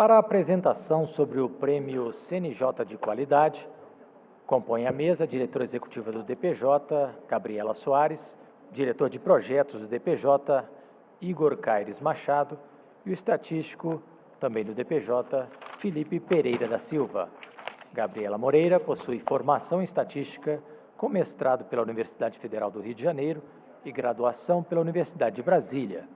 Para a apresentação sobre o Prêmio CNJ de Qualidade, compõe a mesa a diretora executiva do DPJ, Gabriela Soares, diretor de projetos do DPJ, Igor Caires Machado, e o estatístico, também do DPJ, Felipe Pereira da Silva. Gabriela Moreira possui formação em estatística, com mestrado pela Universidade Federal do Rio de Janeiro e graduação pela Universidade de Brasília.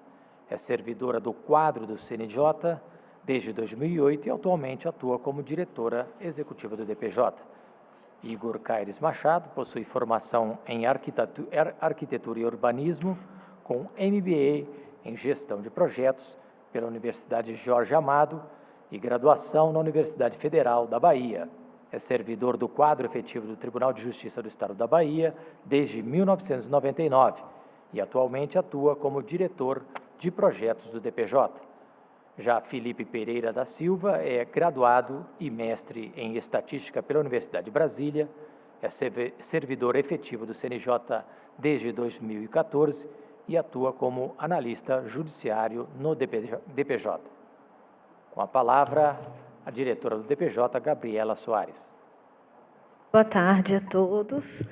É servidora do quadro do CNJ desde 2008 e atualmente atua como diretora executiva do DPJ. Igor Caires Machado possui formação em arquitetura e urbanismo, com MBA em gestão de projetos pela Universidade Jorge Amado e graduação na Universidade Federal da Bahia. É servidor do quadro efetivo do Tribunal de Justiça do Estado da Bahia desde 1999 e atualmente atua como diretor de projetos do DPJ. Já Felipe Pereira da Silva é graduado e mestre em Estatística pela Universidade de Brasília, é servidor efetivo do CNJ desde 2014 e atua como analista judiciário no DPJ. Com a palavra, a diretora do DPJ, Gabriela Soares. Boa tarde a todos.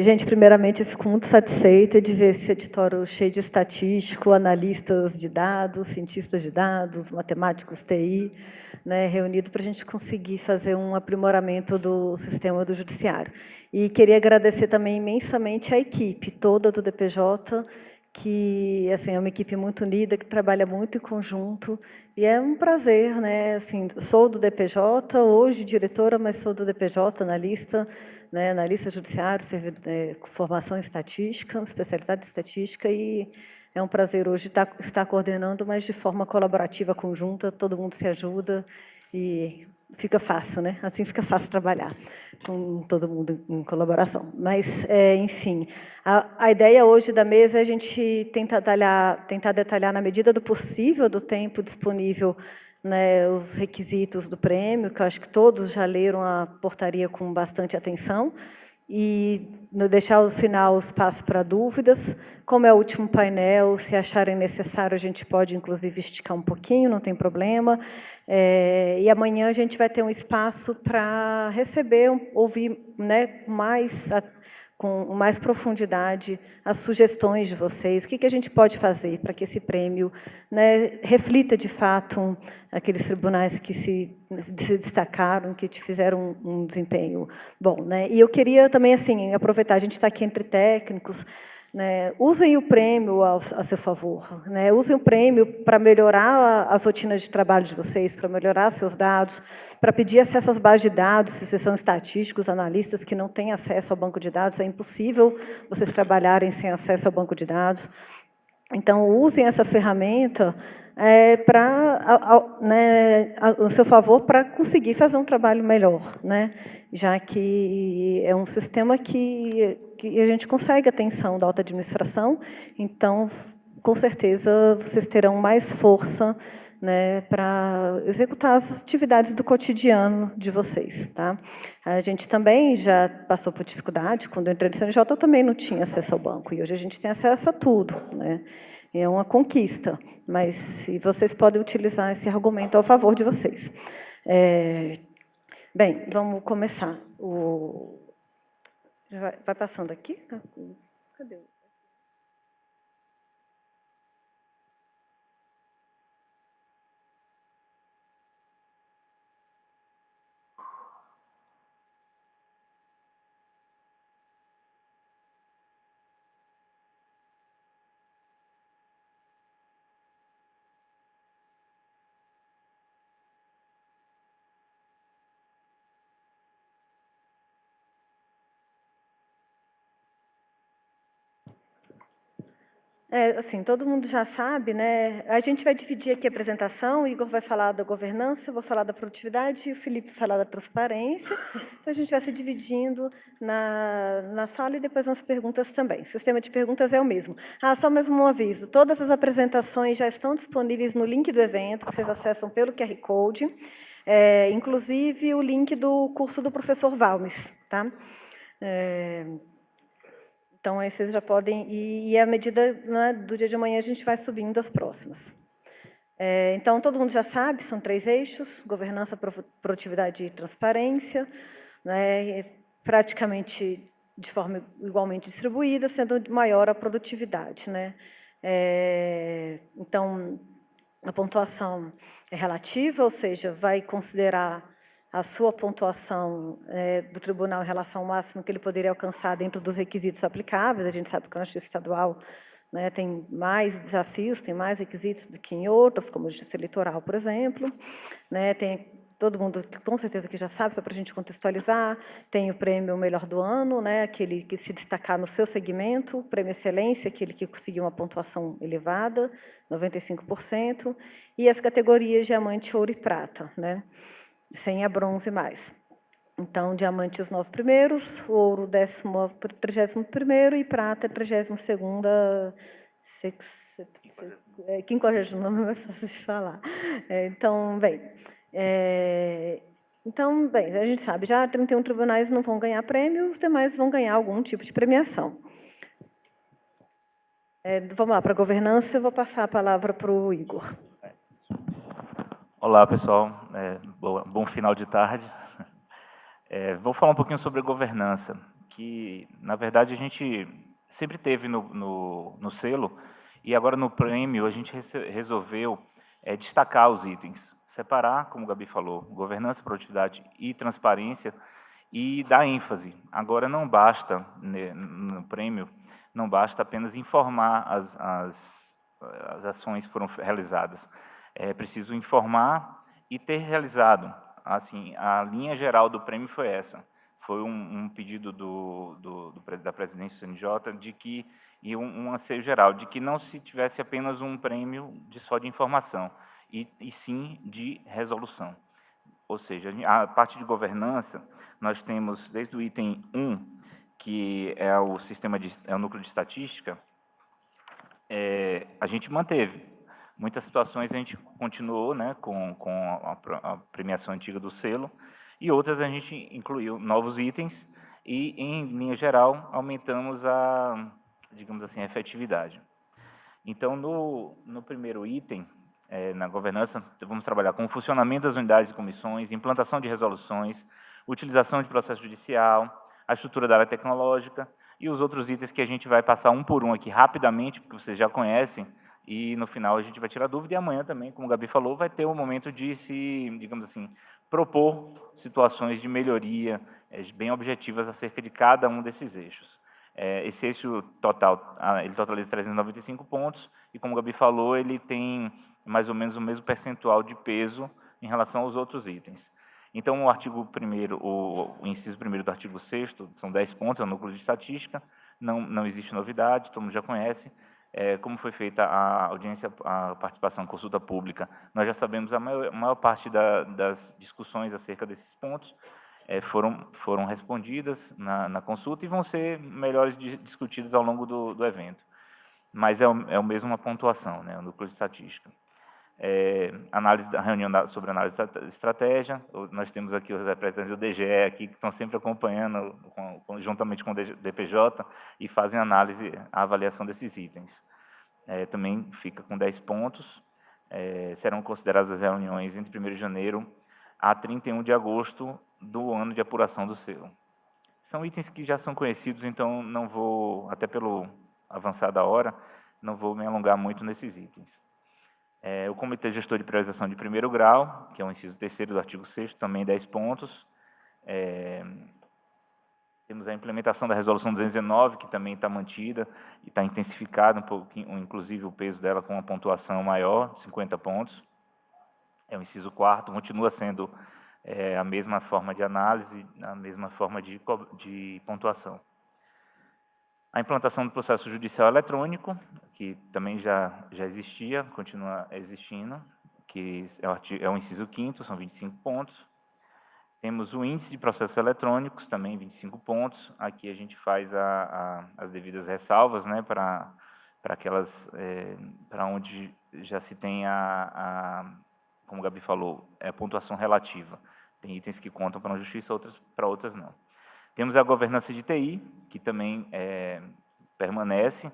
Gente, primeiramente, eu fico muito satisfeita de ver esse editório cheio de estatístico, analistas de dados, cientistas de dados, matemáticos TI, né, reunido para a gente conseguir fazer um aprimoramento do sistema do judiciário. E queria agradecer também imensamente a equipe toda do DPJ, que assim, é uma equipe muito unida, que trabalha muito em conjunto, e é um prazer, né? Assim, sou do DPJ, hoje diretora, mas sou do DPJ, analista, né? Analista judiciário, com formação em estatística, especialidade em estatística, e é um prazer hoje estar coordenando, mas de forma colaborativa, conjunta, todo mundo se ajuda e fica fácil, né? Assim fica fácil trabalhar com todo mundo em colaboração. Mas, enfim, a ideia hoje da mesa é a gente tentar detalhar na medida do possível, do tempo disponível, né, os requisitos do prêmio, que eu acho que todos já leram a portaria com bastante atenção, e deixar ao final o espaço para dúvidas. Como é o último painel, se acharem necessário, a gente pode, inclusive, esticar um pouquinho, não tem problema. E amanhã a gente vai ter um espaço para receber, ouvir, né, com mais profundidade as sugestões de vocês, o que a gente pode fazer para que esse prêmio, né, reflita, de fato, aqueles tribunais que se destacaram, que te fizeram um desempenho bom, né? E eu queria também, assim, aproveitar, a gente está aqui entre técnicos, né, usem o prêmio a seu favor, né? Usem o prêmio para melhorar as rotinas de trabalho de vocês, para melhorar seus dados, para pedir acesso às bases de dados, se vocês são estatísticos, analistas que não têm acesso ao banco de dados, é impossível vocês trabalharem sem acesso ao banco de dados. Então, usem essa ferramenta ao seu favor para conseguir fazer um trabalho melhor, né? Já que é um sistema que a gente consegue atenção da alta administração, então, com certeza, vocês terão mais força, né, para executar as atividades do cotidiano de vocês. Tá? A gente também já passou por dificuldade, quando eu entrei no CNJ, eu também não tinha acesso ao banco, e hoje a gente tem acesso a tudo, né? É uma conquista, mas se vocês podem utilizar esse argumento ao favor de vocês. Bem, vamos começar. Vai passando aqui? Cadê? Assim, todo mundo já sabe, né? A gente vai dividir aqui a apresentação, o Igor vai falar da governança, eu vou falar da produtividade e o Felipe vai falar da transparência. Então, a gente vai se dividindo na fala e depois nas perguntas também. O sistema de perguntas é o mesmo. Só mais um aviso, todas as apresentações já estão disponíveis no link do evento, que vocês acessam pelo QR Code, inclusive o link do curso do professor Valmes, tá? Então, aí vocês já podem... E à medida, né, do dia de amanhã, a gente vai subindo as próximas. Então, todo mundo já sabe, são 3 eixos: governança, produtividade e transparência, né, praticamente de forma igualmente distribuída, sendo maior a produtividade, né. Então, a pontuação é relativa, ou seja, vai considerar a sua pontuação do tribunal em relação ao máximo que ele poderia alcançar dentro dos requisitos aplicáveis. A gente sabe que na justiça estadual, né, tem mais desafios, tem mais requisitos do que em outras, como a justiça eleitoral, por exemplo. Né, todo mundo, com certeza, que já sabe, só para a gente contextualizar, tem o prêmio Melhor do Ano, né, aquele que se destacar no seu segmento, o prêmio Excelência, aquele que conseguiu uma pontuação elevada, 95%, e as categorias Diamante, Ouro e Prata, né, sem a bronze mais. Então, diamante os 9 primeiros, ouro 31º e prata 32ª, 50º nome é mais fácil de falar. Então, bem, a gente sabe, já 31 tribunais não vão ganhar prêmio, os demais vão ganhar algum tipo de premiação. Vamos lá, para a governança, eu vou passar a palavra para o Igor. Olá, pessoal. Bom final de tarde. Vou falar um pouquinho sobre a governança, que, na verdade, a gente sempre teve no selo, e agora no prêmio a gente resolveu destacar os itens, separar, como o Gabi falou, governança, produtividade e transparência, e dar ênfase. Agora não basta, no prêmio, não basta apenas informar as ações que foram realizadas. É preciso informar e ter realizado. Assim, a linha geral do prêmio foi essa. Foi um pedido da presidência do CNJ de que, e um anseio geral, de que não se tivesse apenas um prêmio só de informação, e sim de resolução. Ou seja, a parte de governança, nós temos desde o item 1, que é o é o núcleo de estatística, a gente manteve. Muitas situações a gente continuou, né, com a premiação antiga do selo, e outras a gente incluiu novos itens e, em linha geral, aumentamos digamos assim, a efetividade. Então, no primeiro item, na governança, vamos trabalhar com o funcionamento das unidades e comissões, implantação de resoluções, utilização de processo judicial, a estrutura da área tecnológica e os outros itens que a gente vai passar um por um aqui rapidamente, porque vocês já conhecem, e no final a gente vai tirar dúvida, e amanhã também, como o Gabi falou, vai ter um momento de se, digamos assim, propor situações de melhoria bem objetivas acerca de cada um desses eixos. Esse eixo total, ele totaliza 395 pontos, e como o Gabi falou, ele tem mais ou menos o mesmo percentual de peso em relação aos outros itens. Então, o artigo 1º, o inciso 1º do artigo 6º, são 10 pontos, é o núcleo de estatística, não existe novidade, todo mundo já conhece. Como foi feita a audiência, a participação, consulta pública, nós já sabemos a maior parte das discussões acerca desses pontos, foram respondidas na consulta e vão ser melhores discutidas ao longo do evento. Mas é a mesma pontuação, né, o núcleo de estatística. A reunião sobre análise de estratégia, nós temos aqui os representantes do DGE aqui, que estão sempre acompanhando, juntamente com o DPJ, e fazem a avaliação desses itens. Também fica com 10 pontos, serão consideradas as reuniões entre 1º de janeiro a 31 de agosto do ano de apuração do selo. São itens que já são conhecidos, então não vou, até pelo avançar da hora, não vou me alongar muito nesses itens. O Comitê Gestor de Priorização de 1º grau, que é o inciso 3º do artigo 6º, também 10 pontos. Temos a implementação da Resolução 219, que também está mantida e está intensificada um pouquinho, inclusive o peso dela com uma pontuação maior, de 50 pontos. É o inciso 4º, continua sendo a mesma forma de análise, a mesma forma de pontuação. A implantação do processo judicial eletrônico, que também já existia, continua existindo, que é o inciso 5º, são 25 pontos. Temos o índice de processos eletrônicos, também 25 pontos. Aqui a gente faz as devidas ressalvas, né, para onde já se tem como o Gabi falou, a pontuação relativa. Tem itens que contam para a justiça, para outras não. Temos a governança de TI, que também permanece,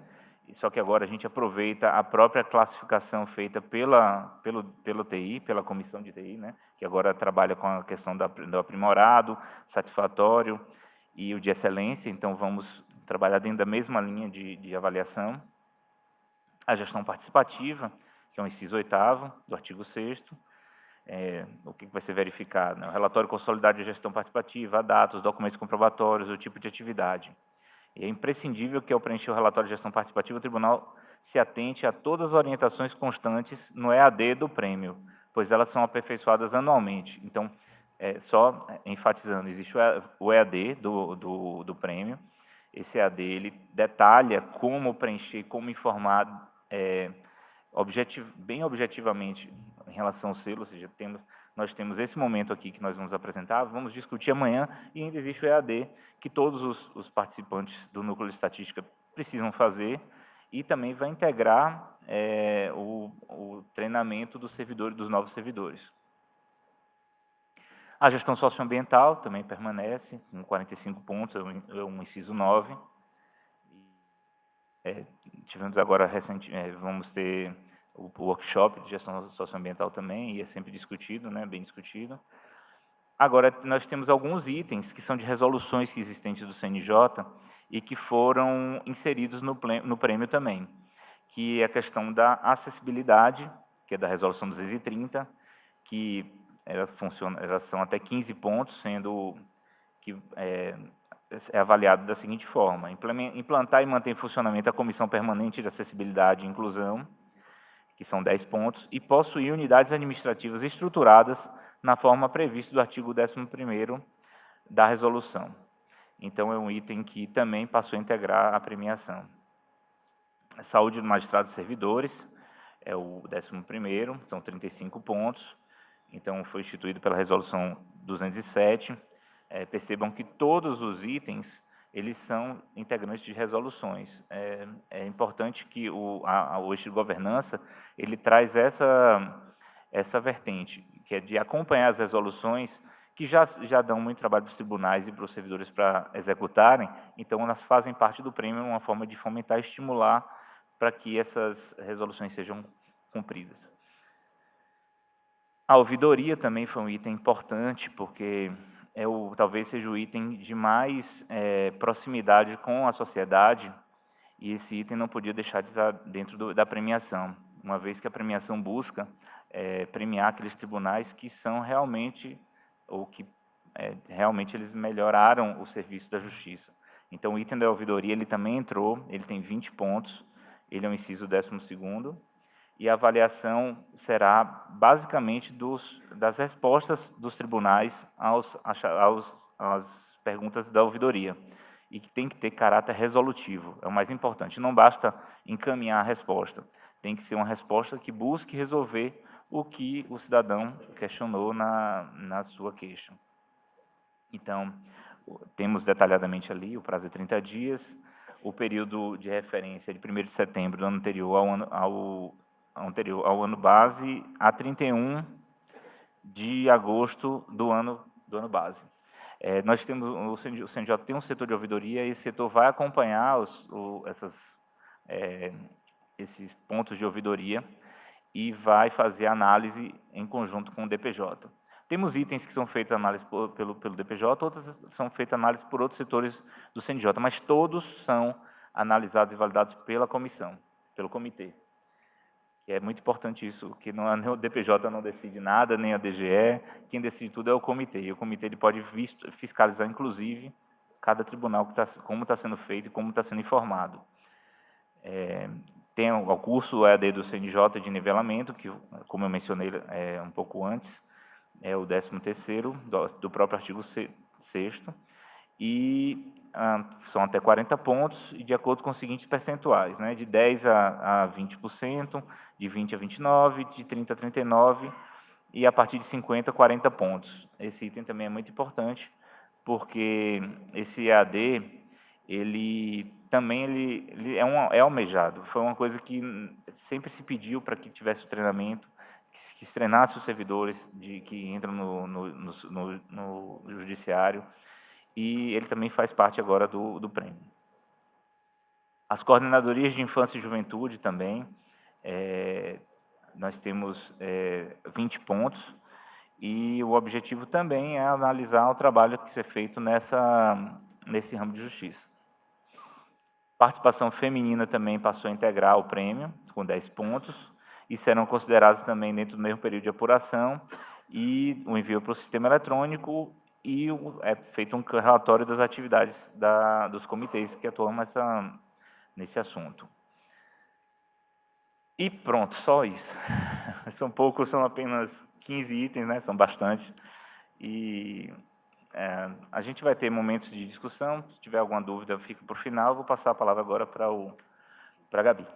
só que agora a gente aproveita a própria classificação feita pelo TI, pela comissão de TI, né, que agora trabalha com a questão do aprimorado, satisfatório e o de excelência, então vamos trabalhar dentro da mesma linha de avaliação. A gestão participativa, que é o inciso 8º do artigo 6º, o que vai ser verificado? Né? O relatório consolidado de gestão participativa, a dados, documentos comprobatórios, o tipo de atividade. E é imprescindível que, ao preencher o relatório de gestão participativa, o tribunal se atente a todas as orientações constantes no EAD do prêmio, pois elas são aperfeiçoadas anualmente. Então, só enfatizando, existe o EAD do prêmio. Esse EAD ele detalha como preencher, como informar bem objetivamente em relação ao selo, ou seja, nós temos esse momento aqui que nós vamos apresentar, vamos discutir amanhã, e ainda existe o EAD, que todos os participantes do Núcleo de Estatística precisam fazer, e também vai integrar o treinamento dos servidores, dos novos servidores. A gestão socioambiental também permanece, com 45 pontos, é um inciso 9. Tivemos agora, vamos ter o workshop de gestão socioambiental também, e é sempre discutido, né, bem discutido. Agora, nós temos alguns itens que são de resoluções existentes do CNJ e que foram inseridos no prêmio também, que é a questão da acessibilidade, que é da resolução 230, que elas são até 15 pontos, sendo que é avaliado da seguinte forma: implantar e manter em funcionamento a Comissão Permanente de Acessibilidade e Inclusão, que são 10 pontos, e possuir unidades administrativas estruturadas na forma prevista do artigo 11º da resolução. Então, é um item que também passou a integrar a premiação. A saúde do magistrado e servidores é o 11º, são 35 pontos. Então, foi instituído pela resolução 207. Percebam que todos os itens eles são integrantes de resoluções. É importante que o eixo de governança ele traz essa vertente, que é de acompanhar as resoluções que já dão muito trabalho para os tribunais e para os servidores para executarem, então elas fazem parte do prêmio, uma forma de fomentar e estimular para que essas resoluções sejam cumpridas. A ouvidoria também foi um item importante, porque talvez seja o item de mais proximidade com a sociedade, e esse item não podia deixar de estar dentro da premiação, uma vez que a premiação busca premiar aqueles tribunais que são realmente, ou que realmente eles melhoraram o serviço da justiça. Então, o item da ouvidoria ele também entrou, ele tem 20 pontos, ele é um inciso 12º, e a avaliação será basicamente das respostas dos tribunais às perguntas da ouvidoria, e que tem que ter caráter resolutivo, é o mais importante. Não basta encaminhar a resposta, tem que ser uma resposta que busque resolver o que o cidadão questionou na sua queixa. Então, temos detalhadamente ali o prazo de 30 dias, o período de referência de 1º de setembro do ano anterior ao ano base a 31 de agosto do ano base. Nós temos, o CNJ tem um setor de ouvidoria, e esse setor vai acompanhar esses pontos de ouvidoria e vai fazer análise em conjunto com o DPJ. Temos itens que são feitos análise pelo DPJ, outros são feitas análise por outros setores do CNJ, mas todos são analisados e validados pela comissão, pelo comitê. É muito importante isso, que o DPJ não decide nada, nem a DGE, quem decide tudo é o comitê, e o comitê ele pode fiscalizar, inclusive, cada tribunal, como está sendo feito e como está sendo informado. Tem o curso EAD do CNJ de nivelamento, que, como eu mencionei um pouco antes, é o 13º do próprio artigo 6º, e são até 40 pontos, e de acordo com os seguintes percentuais, né, de 10% a 20%, de 20% a 29%, de 30% a 39%, e a partir de 50, 40 pontos. Esse item também é muito importante, porque esse EAD, ele também é almejado. Foi uma coisa que sempre se pediu para que tivesse o treinamento, que se treinasse os servidores que entram no judiciário, e ele também faz parte agora do prêmio. As coordenadorias de infância e juventude também, nós temos 20 pontos, e o objetivo também é analisar o trabalho que é feito nesse ramo de justiça. Participação feminina também passou a integrar o prêmio, com 10 pontos, e serão considerados também dentro do mesmo período de apuração, e o envio para o sistema eletrônico, e é feito um relatório das atividades dos comitês que atuam nesse assunto. E pronto, só isso. São apenas 15 itens, né? São bastante. E a gente vai ter momentos de discussão. Se tiver alguma dúvida, fica por final. Vou passar a palavra agora para a Gabi.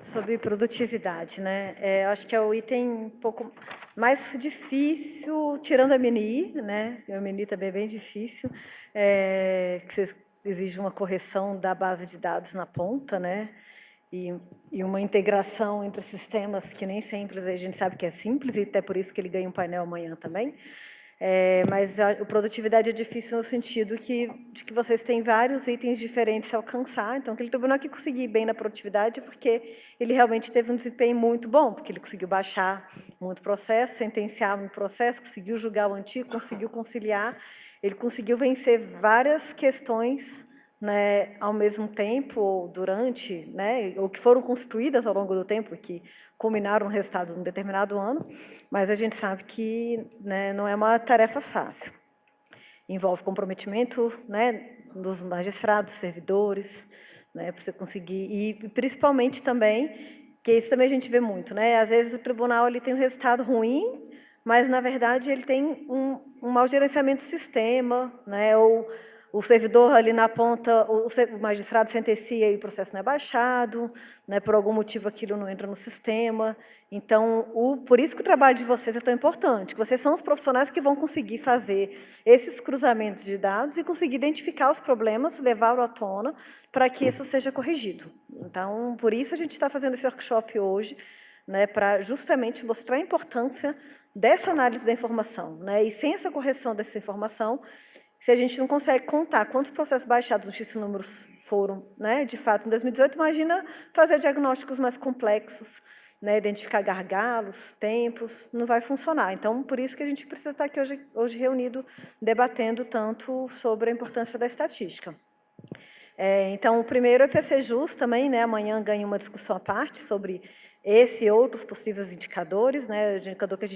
Sobre produtividade, né? Eu acho que é o item um pouco mais difícil, tirando a MNI, né? A MNI também é bem difícil, que você exige uma correção da base de dados na ponta, né? E uma integração entre sistemas que nem sempre a gente sabe que é simples, e até por isso que ele ganha um painel amanhã também. Mas a produtividade é difícil no sentido de que vocês têm vários itens diferentes a alcançar. Então, aquele tribunal que conseguiu ir bem na produtividade porque ele realmente teve um desempenho muito bom, porque ele conseguiu baixar muito processo, sentenciar um processo, conseguiu julgar o antigo, conseguiu conciliar, ele conseguiu vencer várias questões, né, ao mesmo tempo, ou durante, né, ou que foram construídas ao longo do tempo, que culminaram um resultado num determinado ano, mas a gente sabe que, né, não é uma tarefa fácil. Envolve comprometimento, né, dos magistrados, servidores, né, para você conseguir, e principalmente também, que isso também a gente vê muito, né, às vezes o tribunal ele tem um resultado ruim, mas, na verdade, ele tem um mau gerenciamento do sistema, né, ou o servidor ali na ponta, o magistrado sentencia e o processo não é baixado, né, por algum motivo aquilo não entra no sistema. Então, por isso que o trabalho de vocês é tão importante, que vocês são os profissionais que vão conseguir fazer esses cruzamentos de dados e conseguir identificar os problemas, levá-lo à tona, para que isso seja corrigido. Então, por isso a gente está fazendo esse workshop hoje, né, para justamente mostrar a importância dessa análise da informação, né, e sem essa correção dessa informação, se a gente não consegue contar quantos processos baixados no X números foram, né, de fato, em 2018, imagina fazer diagnósticos mais complexos, né, identificar gargalos, tempos, não vai funcionar. Então, por isso que a gente precisa estar aqui hoje reunido, debatendo tanto sobre a importância da estatística. Então, o primeiro é PCJus também, né, amanhã ganha uma discussão à parte sobre esse e outros possíveis indicadores, né, o indicador que a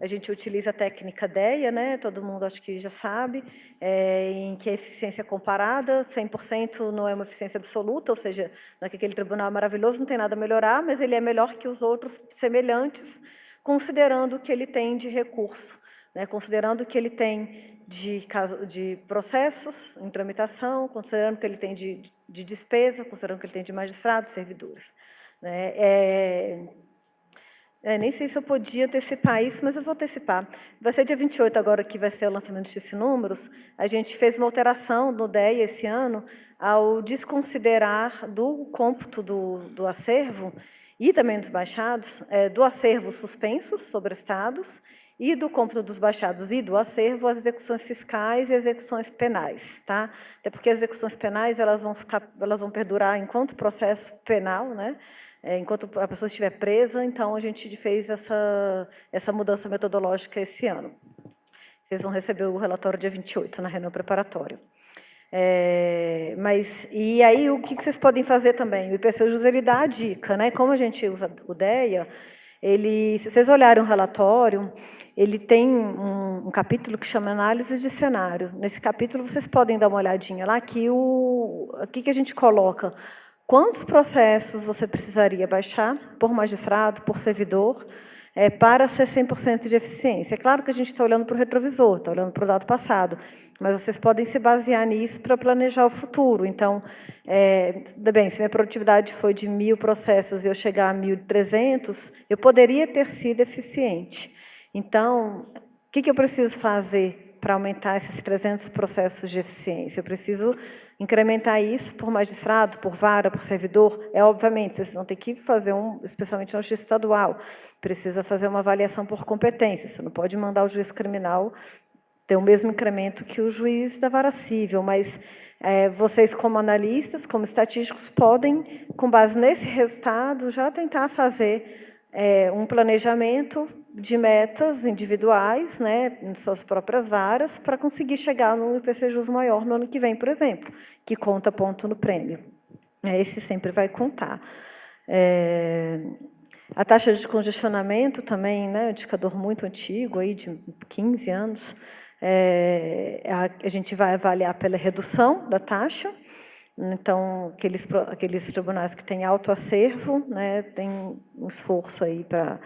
gente utiliza a técnica DEA, né, todo mundo acho que já sabe, em que a eficiência comparada, 100% não é uma eficiência absoluta, ou seja, não é que aquele tribunal é maravilhoso, não tem nada a melhorar, mas ele é melhor que os outros semelhantes, considerando o que ele tem de recurso, né, considerando o que ele tem de processos em tramitação, considerando o que ele tem de despesa, considerando o que ele tem de magistrados, servidores. Nem sei se eu podia antecipar isso, mas eu vou antecipar. Vai ser dia 28 agora que vai ser o lançamento desses números. A gente fez uma alteração no DEA esse ano ao desconsiderar do cômputo do acervo e também dos baixados, do acervo suspensos, sobrestados, e do cômputo dos baixados e do acervo, as execuções fiscais e execuções penais, tá? Até porque as execuções penais elas vão perdurar enquanto processo penal, né? Enquanto a pessoa estiver presa, então a gente fez essa mudança metodológica esse ano. Vocês vão receber o relatório dia 28, na reunião preparatória. E aí, o que vocês podem fazer também? O IPCJus, ele dá a dica, né? Como a gente usa o DEA, se vocês olharem o relatório, ele tem um capítulo que chama Análise de Cenário. Nesse capítulo, vocês podem dar uma olhadinha lá, que aqui que a gente coloca quantos processos você precisaria baixar por magistrado, por servidor, para ser 100% de eficiência. É claro que a gente está olhando para o retrovisor, está olhando para o dado passado, mas vocês podem se basear nisso para planejar o futuro. Então, bem, se minha produtividade foi de 1.000 processos e eu chegar a 1.300, eu poderia ter sido eficiente. Então, o que eu preciso fazer para aumentar esses 300 processos de eficiência? Eu preciso incrementar isso por magistrado, por vara, por servidor. Obviamente, vocês vão ter que fazer especialmente na justiça estadual, precisa fazer uma avaliação por competência. Você não pode mandar o juiz criminal ter o mesmo incremento que o juiz da vara civil, mas Vocês, como analistas, como estatísticos, podem, com base nesse resultado, já tentar fazer um planejamento de metas individuais, né, em suas próprias varas, para conseguir chegar no IPC-JUS maior no ano que vem, por exemplo, que conta ponto no prêmio. Esse sempre vai contar. A taxa de congestionamento também, né, um indicador muito antigo, aí, de 15 anos, a gente vai avaliar pela redução da taxa. Então, aqueles tribunais que têm alto acervo, né, tem um esforço aí para...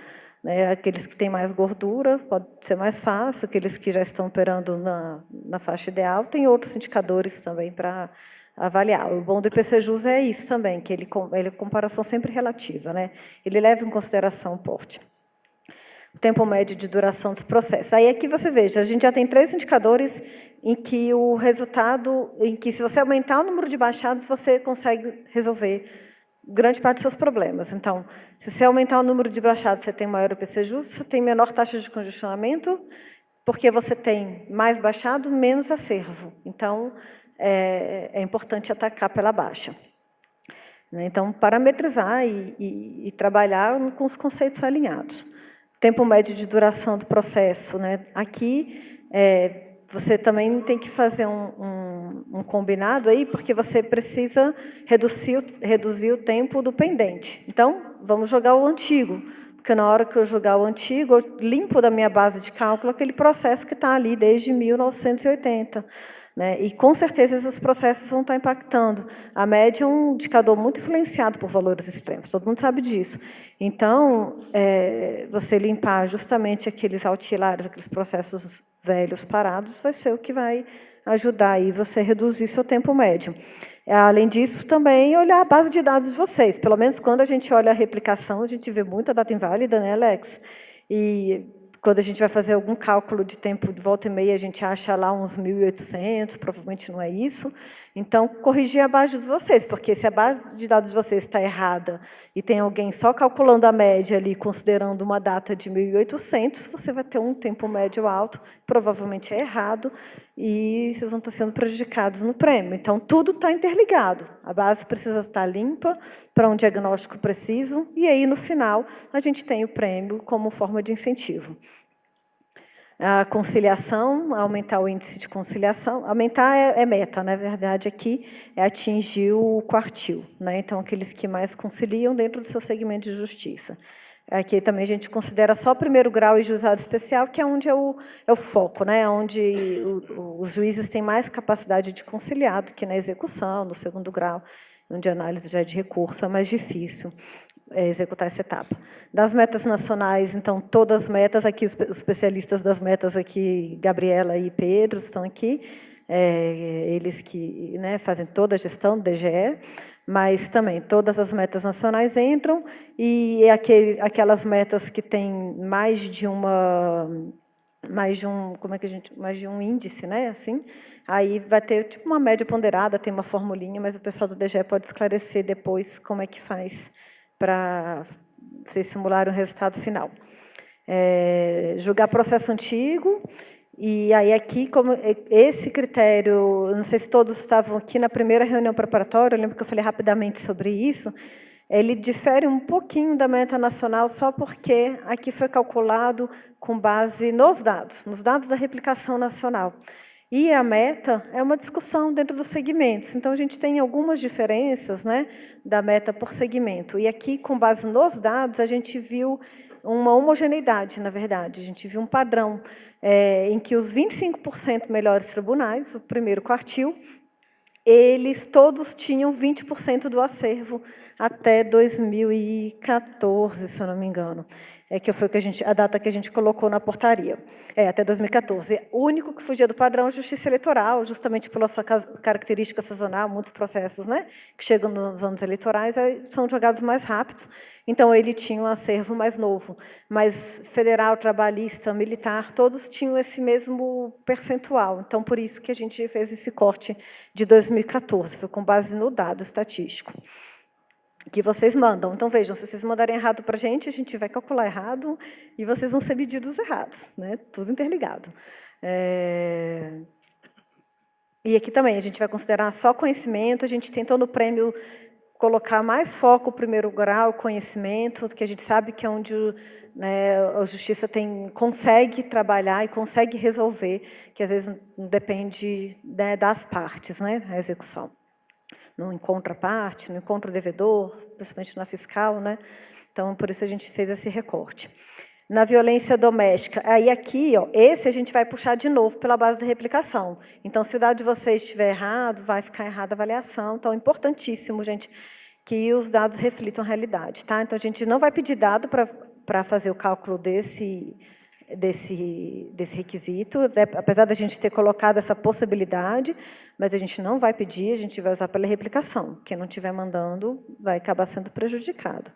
Né, aqueles que têm mais gordura, pode ser mais fácil, aqueles que já estão operando na faixa ideal, tem outros indicadores também para avaliar. O bom do IPC-JUS é isso também, que ele é comparação sempre relativa, né? Ele leva em consideração o porte. O tempo médio de duração dos processos. Aí aqui você veja, a gente já tem 3 indicadores em que o resultado, em que se você aumentar o número de baixados, você consegue resolver grande parte dos seus problemas. Então, se você aumentar o número de baixados, você tem maior IPC-JUS, você tem menor taxa de congestionamento, porque você tem mais baixado, menos acervo. Então, é importante atacar pela baixa. Então, parametrizar e trabalhar com os conceitos alinhados. Tempo médio de duração do processo, né? Aqui, você também tem que fazer um combinado aí, porque você precisa reduzir o tempo do pendente. Então, vamos jogar o antigo, porque na hora que eu jogar o antigo, eu limpo da minha base de cálculo aquele processo que está ali desde 1980. Né? E, com certeza, esses processos vão estar impactando. A média é um indicador muito influenciado por valores extremos, todo mundo sabe disso. Então, você limpar justamente aqueles outliers, aqueles processos velhos parados, vai ser o que vai ajudar aí você a reduzir seu tempo médio. Além disso, também olhar a base de dados de vocês. Pelo menos quando a gente olha a replicação, a gente vê muita data inválida, né, Alex? E quando a gente vai fazer algum cálculo de tempo de volta e meia, a gente acha lá uns 1.800, provavelmente não é isso. Então, corrigir a base de vocês, porque se a base de dados de vocês está errada e tem alguém só calculando a média ali, considerando uma data de 1.800, você vai ter um tempo médio alto, provavelmente é errado, e vocês vão estar sendo prejudicados no prêmio. Então, tudo está interligado. A base precisa estar limpa para um diagnóstico preciso, e aí, no final, a gente tem o prêmio como forma de incentivo. A conciliação, aumentar o índice de conciliação. Aumentar é meta, na verdade, aqui é atingir o quartil. Né? Então, aqueles que mais conciliam dentro do seu segmento de justiça. Aqui também a gente considera só o primeiro grau e juizado especial, que é onde é o foco, né? Onde os juízes têm mais capacidade de conciliar do que na execução, no segundo grau, onde a análise já é de recurso, é mais difícil executar essa etapa. Das metas nacionais, então, todas as metas, aqui os especialistas das metas, aqui, Gabriela e Pedro, estão aqui, eles que, né, fazem toda a gestão do DGE, mas também todas as metas nacionais entram, e aquelas metas que têm mais de um índice, né, assim, aí vai ter tipo uma média ponderada, tem uma formulinha, mas o pessoal do DGE pode esclarecer depois como é que faz para vocês simularem o resultado final. Julgar processo antigo, e aí aqui, como esse critério, não sei se todos estavam aqui na primeira reunião preparatória, eu lembro que eu falei rapidamente sobre isso, ele difere um pouquinho da meta nacional, só porque aqui foi calculado com base nos dados da replicação nacional. E a meta é uma discussão dentro dos segmentos. Então, a gente tem algumas diferenças, né, da meta por segmento. E aqui, com base nos dados, a gente viu uma homogeneidade, na verdade. A gente viu um padrão em que os 25% melhores tribunais, o primeiro quartil, eles todos tinham 20% do acervo até 2014, se eu não me engano. Que foi a data que a gente colocou na portaria. Até 2014. O único que fugia do padrão é a Justiça Eleitoral, justamente pela sua característica sazonal, muitos processos, né, que chegam nos anos eleitorais são jogados mais rápidos, então ele tinha um acervo mais novo. Mas federal, trabalhista, militar, todos tinham esse mesmo percentual. Então, por isso que a gente fez esse corte de 2014, foi com base no dado estatístico que vocês mandam. Então, vejam, se vocês mandarem errado para a gente vai calcular errado e vocês vão ser medidos errados, né? Tudo interligado. E aqui também a gente vai considerar só conhecimento, a gente tentou no prêmio colocar mais foco, o primeiro grau, conhecimento, que a gente sabe que é onde, né, a justiça consegue trabalhar e consegue resolver, que às vezes não depende, né, das partes, né, a execução. Não encontra a parte, não encontra o devedor, principalmente na fiscal, né? Então, por isso a gente fez esse recorte. Na violência doméstica, aí aqui, ó, esse a gente vai puxar de novo pela base da replicação. Então, se o dado de vocês estiver errado, vai ficar errada a avaliação. Então, é importantíssimo, gente, que os dados reflitam a realidade, tá? Então, a gente não vai pedir dado para fazer o cálculo desse requisito, né? Apesar da gente ter colocado essa possibilidade, mas a gente não vai pedir, a gente vai usar pela replicação. Quem não estiver mandando vai acabar sendo prejudicado.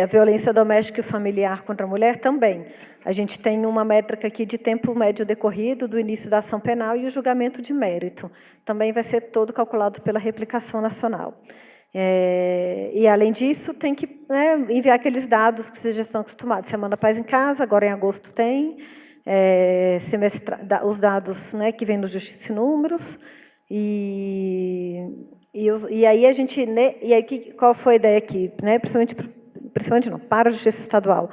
A violência doméstica e familiar contra a mulher também. A gente tem uma métrica aqui de tempo médio decorrido do início da ação penal e o julgamento de mérito. Também vai ser todo calculado pela replicação nacional. E, além disso, tem que, né, enviar aqueles dados que vocês já estão acostumados. Semana Paz em Casa, agora em agosto tem. Os dados, né, que vêm no Justiça e Números. E aí a gente... E aí, qual foi a ideia aqui? Né, principalmente não, para a Justiça Estadual.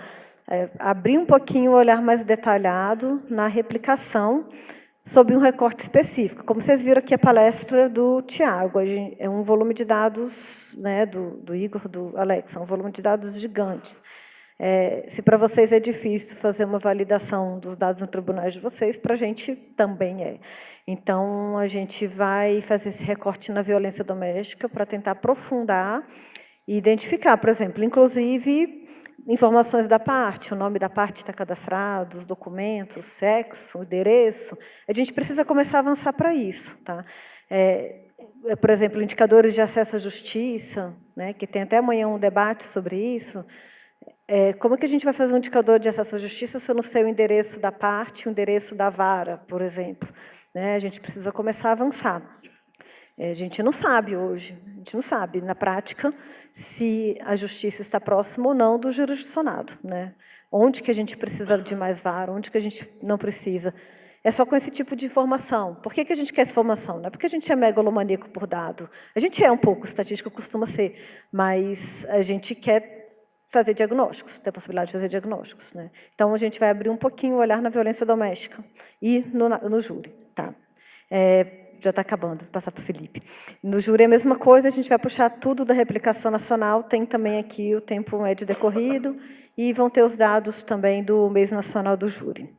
Abrir um pouquinho o olhar mais detalhado na replicação sob um recorte específico. Como vocês viram aqui a palestra do Tiago, é um volume de dados, né, do Igor, do Alex, é um volume de dados gigantes. Se para vocês é difícil fazer uma validação dos dados no tribunais de vocês, para a gente também é. Então, a gente vai fazer esse recorte na violência doméstica para tentar aprofundar e identificar, por exemplo, inclusive, informações da parte, o nome da parte está cadastrado, os documentos, sexo, endereço. A gente precisa começar a avançar para isso, tá? Por exemplo, indicadores de acesso à justiça, né, que tem até amanhã um debate sobre isso. Como é que a gente vai fazer um indicador de acesso à justiça se eu não sei o endereço da parte, o endereço da vara, por exemplo? Né, a gente precisa começar a avançar. A gente não sabe hoje, a gente não sabe, na prática, se a justiça está próxima ou não do jurisdicionado, né? Onde que a gente precisa de mais vara, onde que a gente não precisa. É só com esse tipo de informação. Por que a gente quer essa informação? Não é porque a gente é megalomaníaco por dado. A gente é um pouco, estatística costuma ser, mas a gente quer fazer diagnósticos, ter a possibilidade de fazer diagnósticos, né? Então, a gente vai abrir um pouquinho o olhar na violência doméstica e no júri, tá? Já está acabando, vou passar para o Felipe. No júri é a mesma coisa, a gente vai puxar tudo da replicação nacional, tem também aqui o tempo médio decorrido, e vão ter os dados também do mês nacional do júri.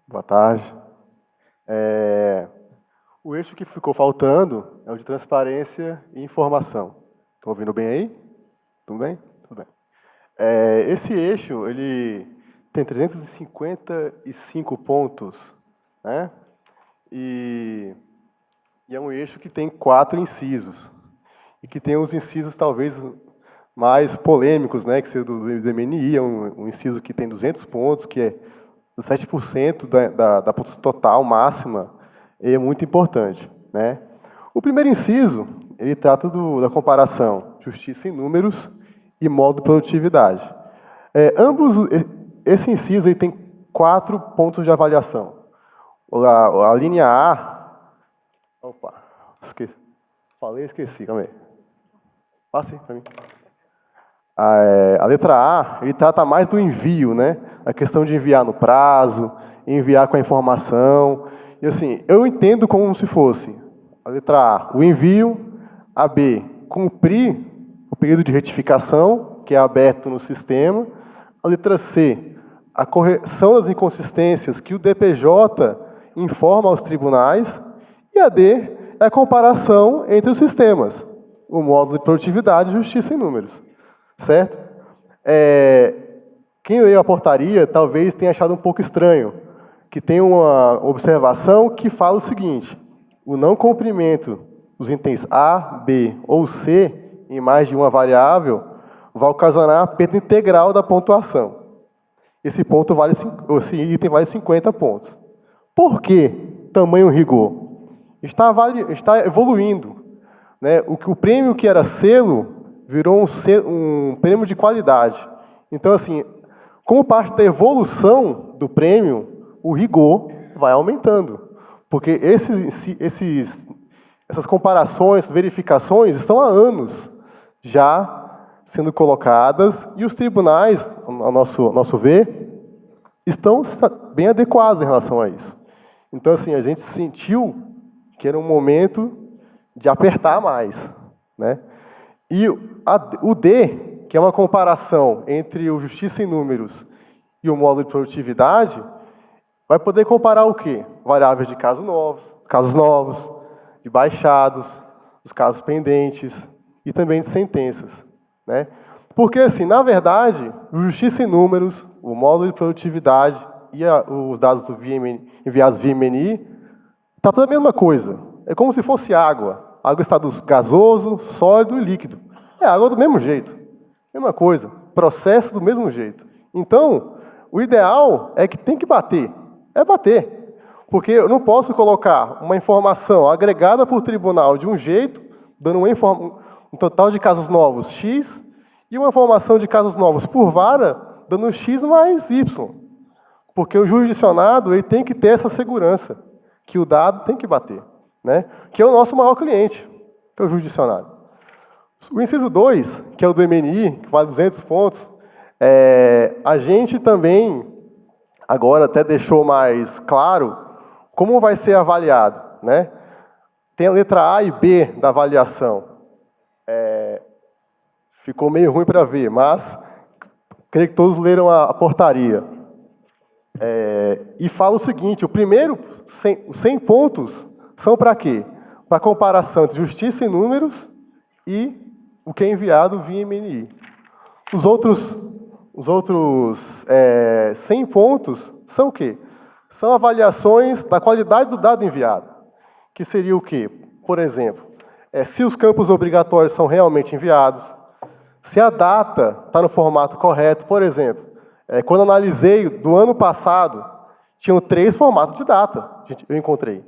Boa tarde. O eixo que ficou faltando é o de transparência e informação. Estão ouvindo bem aí? Tudo bem? Tudo bem. Esse eixo, ele tem 355 pontos, né? E é um eixo que tem 4 incisos. E que tem os incisos, talvez, mais polêmicos, né? Que seja do MNI, é um inciso que tem 200 pontos, que é 7% da pontuação total máxima, e é muito importante, né? O primeiro inciso, ele trata da comparação justiça em números e modo de produtividade. Esse inciso aí tem 4 pontos de avaliação. A linha A... Opa, esqueci, calma aí. Passe para mim. A letra A, ele trata mais do envio, né? A questão de enviar no prazo, enviar com a informação. E assim, eu entendo como se fosse a letra A, o envio, a B, cumprir o período de retificação, que é aberto no sistema, a letra C, a correção das inconsistências que o DPJ informa aos tribunais, e a D é a comparação entre os sistemas, o módulo de produtividade e justiça em números. Certo? Quem leu a portaria talvez tenha achado um pouco estranho, que tem uma observação que fala o seguinte: o não cumprimento dos itens A, B ou C em mais de uma variável vai ocasionar a perda integral da pontuação. Esse item vale 50 pontos. Por que tamanho rigor? Está evoluindo, né? O prêmio que era selo virou um prêmio de qualidade. Então, assim, como parte da evolução do prêmio, o rigor vai aumentando. Porque essas comparações, verificações, estão há anos já sendo colocadas, e os tribunais, ao nosso ver, estão bem adequados em relação a isso. Então, assim, a gente sentiu que era um momento de apertar mais, né? E o D, que é uma comparação entre o Justiça em Números e o módulo de produtividade, vai poder comparar o quê? Variáveis de casos novos, de baixados, os casos pendentes e também de sentenças, né? Porque, assim, na verdade, o Justiça em Números, o módulo de produtividade e os dados do enviados via MNI, está tudo a mesma coisa. É como se fosse água. Água em estado gasoso, sólido e líquido. É água do mesmo jeito. Mesma coisa. Processo do mesmo jeito. Então, o ideal é que tem que bater. É bater. Porque eu não posso colocar uma informação agregada por tribunal de um jeito, dando um total de casos novos X, e uma informação de casos novos por vara, dando X mais Y. Porque o jurisdicionado ele tem que ter essa segurança, que o dado tem que bater, né? Que é o nosso maior cliente, que é o jurisdicionado. O inciso 2, que é o do MNI, que vale 200 pontos, a gente também, agora até deixou mais claro, como vai ser avaliado, né? Tem a letra A e B da avaliação. Ficou meio ruim para ver, mas creio que todos leram a portaria. E fala o seguinte, os 100 pontos são para quê? Para comparação entre justiça em números e o que é enviado via MNI. Os outros 100 pontos são o quê? São avaliações da qualidade do dado enviado. Que seria o quê? Por exemplo, se os campos obrigatórios são realmente enviados, se a data está no formato correto. Por exemplo, quando analisei do ano passado, tinham 3 formatos de data, eu encontrei,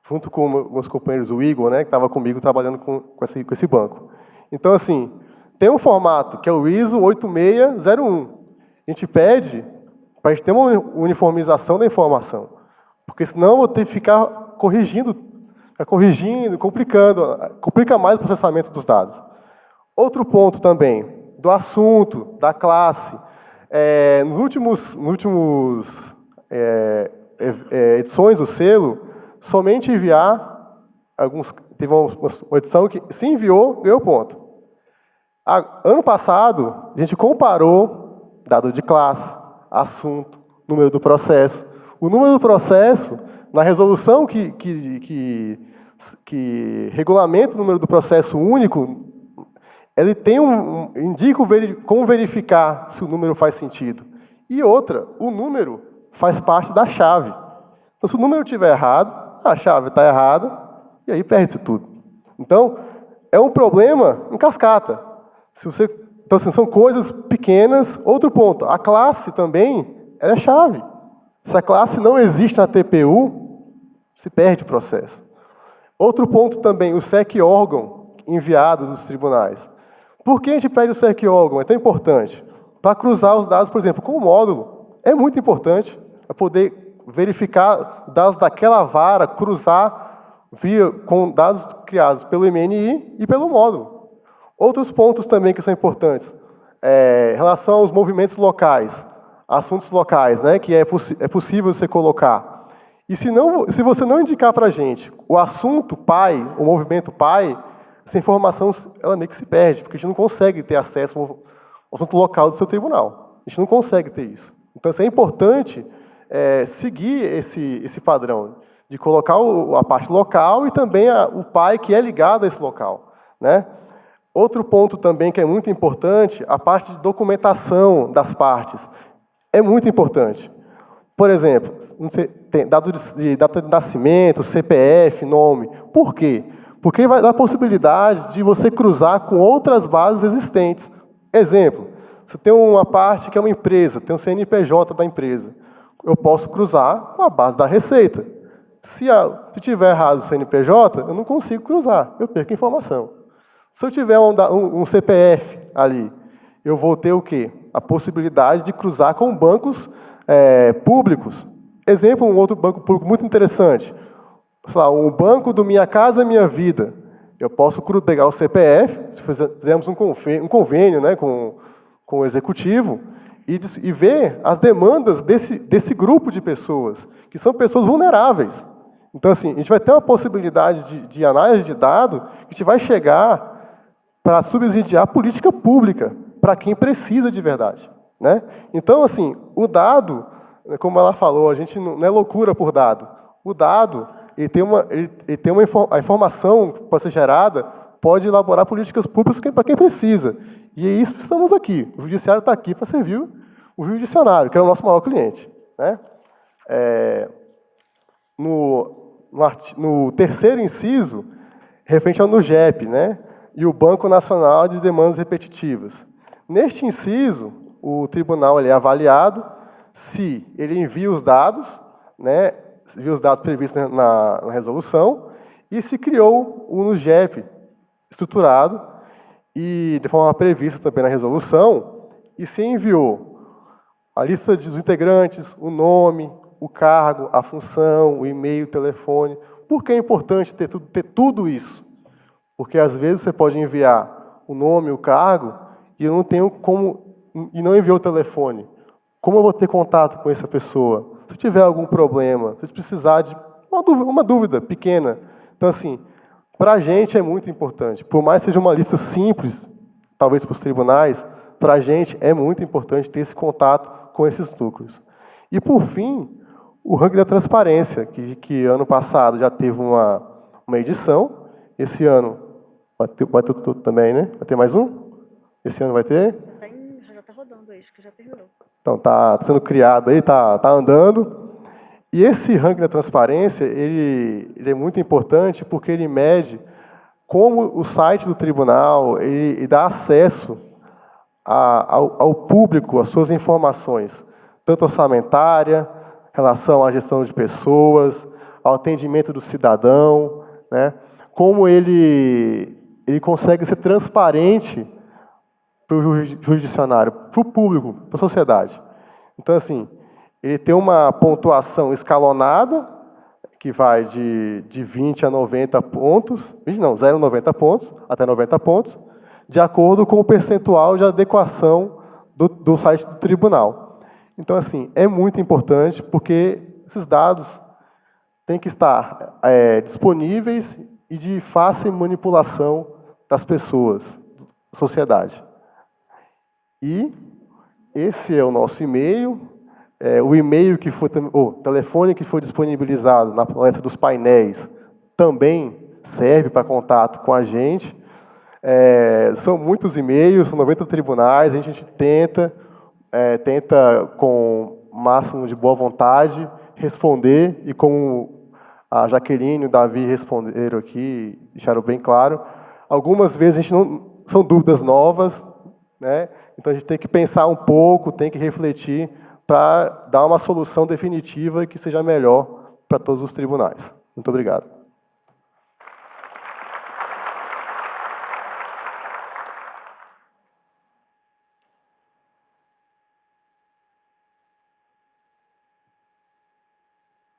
junto com meus companheiros, o Igor, né, que estava comigo trabalhando com esse banco. Então, assim, tem um formato, que é o ISO 8601. A gente pede para a gente ter uma uniformização da informação, porque senão eu vou ter que ficar corrigindo, complicando, complica mais o processamento dos dados. Outro ponto também, do assunto, da classe. Nos últimos edições do selo, somente enviar, teve uma edição que se enviou, ganhou ponto. Ano passado, a gente comparou dado de classe, assunto, número do processo. O número do processo, na resolução que regulamenta o número do processo único, ele tem indica como verificar se o número faz sentido. E outra, o número faz parte da chave. Então, se o número estiver errado, a chave está errada, e aí perde-se tudo. Então, é um problema em cascata. Então, assim, são coisas pequenas. Outro ponto, a classe também é chave. Se a classe não existe na TPU, se perde o processo. Outro ponto também, o SEC órgão enviado dos tribunais. Por que a gente pede o SEC órgão? É tão importante. Para cruzar os dados, por exemplo, com o módulo. É muito importante para poder verificar dados daquela vara, cruzar com dados criados pelo MNI e pelo módulo. Outros pontos também que são importantes. Em relação aos movimentos locais, assuntos locais, né, que é possível você colocar. E se você não indicar para a gente o assunto pai, o movimento pai, essa informação ela meio que se perde, porque a gente não consegue ter acesso ao assunto local do seu tribunal. A gente não consegue ter isso. Então, é importante seguir esse padrão, de colocar a parte local e também o pai que é ligado a esse local, né? Outro ponto também que é muito importante, a parte de documentação das partes. É muito importante. Por exemplo, tem data de nascimento, CPF, nome. Por quê? Porque vai dar a possibilidade de você cruzar com outras bases existentes. Exemplo, você tem uma parte que é uma empresa, tem um CNPJ da empresa. Eu posso cruzar com a base da Receita. Se tiver errado o CNPJ, eu não consigo cruzar, eu perco a informação. Se eu tiver um CPF ali, eu vou ter o quê? a possibilidade de cruzar com bancos públicos. Exemplo, um outro banco público muito interessante. Sei lá, um banco do Minha Casa Minha Vida. Eu posso pegar o CPF, se fizermos um convênio, né, com o executivo, e ver as demandas desse grupo de pessoas, que são pessoas vulneráveis. Então, assim, a gente vai ter uma possibilidade de análise de dados que a gente vai chegar para subsidiar política pública para quem precisa de verdade, né? Então, assim, o dado, como ela falou, a gente não é loucura por dado. O dado, a informação que pode ser gerada, pode elaborar políticas públicas para quem precisa. E é isso que estamos aqui. O judiciário está aqui para servir o jurisdicionário, que é o nosso maior cliente, né? No terceiro inciso, referente ao NUGEP, né? E o Banco Nacional de Demandas Repetitivas. Neste inciso, o tribunal é avaliado se ele envia os dados, né? Envia os dados previstos na resolução, e se criou o NUGEP estruturado, e de forma prevista também na resolução, e se enviou a lista dos integrantes, o nome, o cargo, a função, o e-mail, o telefone. Por que é importante ter tudo isso? Porque às vezes você pode enviar o nome, o cargo, e eu não tenho como, e não enviou o telefone. Como eu vou ter contato com essa pessoa? Se tiver algum problema, se precisar de uma dúvida pequena. Então, assim, para a gente é muito importante. Por mais que seja uma lista simples, talvez para os tribunais, para a gente é muito importante ter esse contato com esses núcleos. E, por fim, o ranking da transparência, que ano passado já teve uma edição. Esse ano vai ter tudo também, né? Vai ter mais um? Esse ano vai ter? Já está rodando aí, acho que já terminou. Então, está sendo criado aí, está andando. E esse ranking da transparência, ele é muito importante porque ele mede como o site do tribunal ele dá acesso ao público, às suas informações, tanto orçamentária, relação à gestão de pessoas, ao atendimento do cidadão, né? Como ele consegue ser transparente para o jurisdicionário, para o público, para a sociedade. Então, assim, ele tem uma pontuação escalonada, que vai de 20 a 90 pontos, 0 a 90 pontos, até 90 pontos, de acordo com o percentual de adequação do site do tribunal. Então, assim, é muito importante, porque esses dados têm que estar disponíveis e de fácil manipulação das pessoas, da sociedade. E esse é o nosso e-mail. O e-mail que foi, o telefone que foi disponibilizado na palestra dos painéis também serve para contato com a gente. São muitos e-mails, são 90 tribunais, a gente tenta com o máximo de boa vontade responder, e como a Jaqueline e o Davi responderam aqui, deixaram bem claro, algumas vezes a gente não são dúvidas novas, né? Então a gente tem que pensar um pouco, tem que refletir para dar uma solução definitiva que seja melhor para todos os tribunais. Muito obrigado.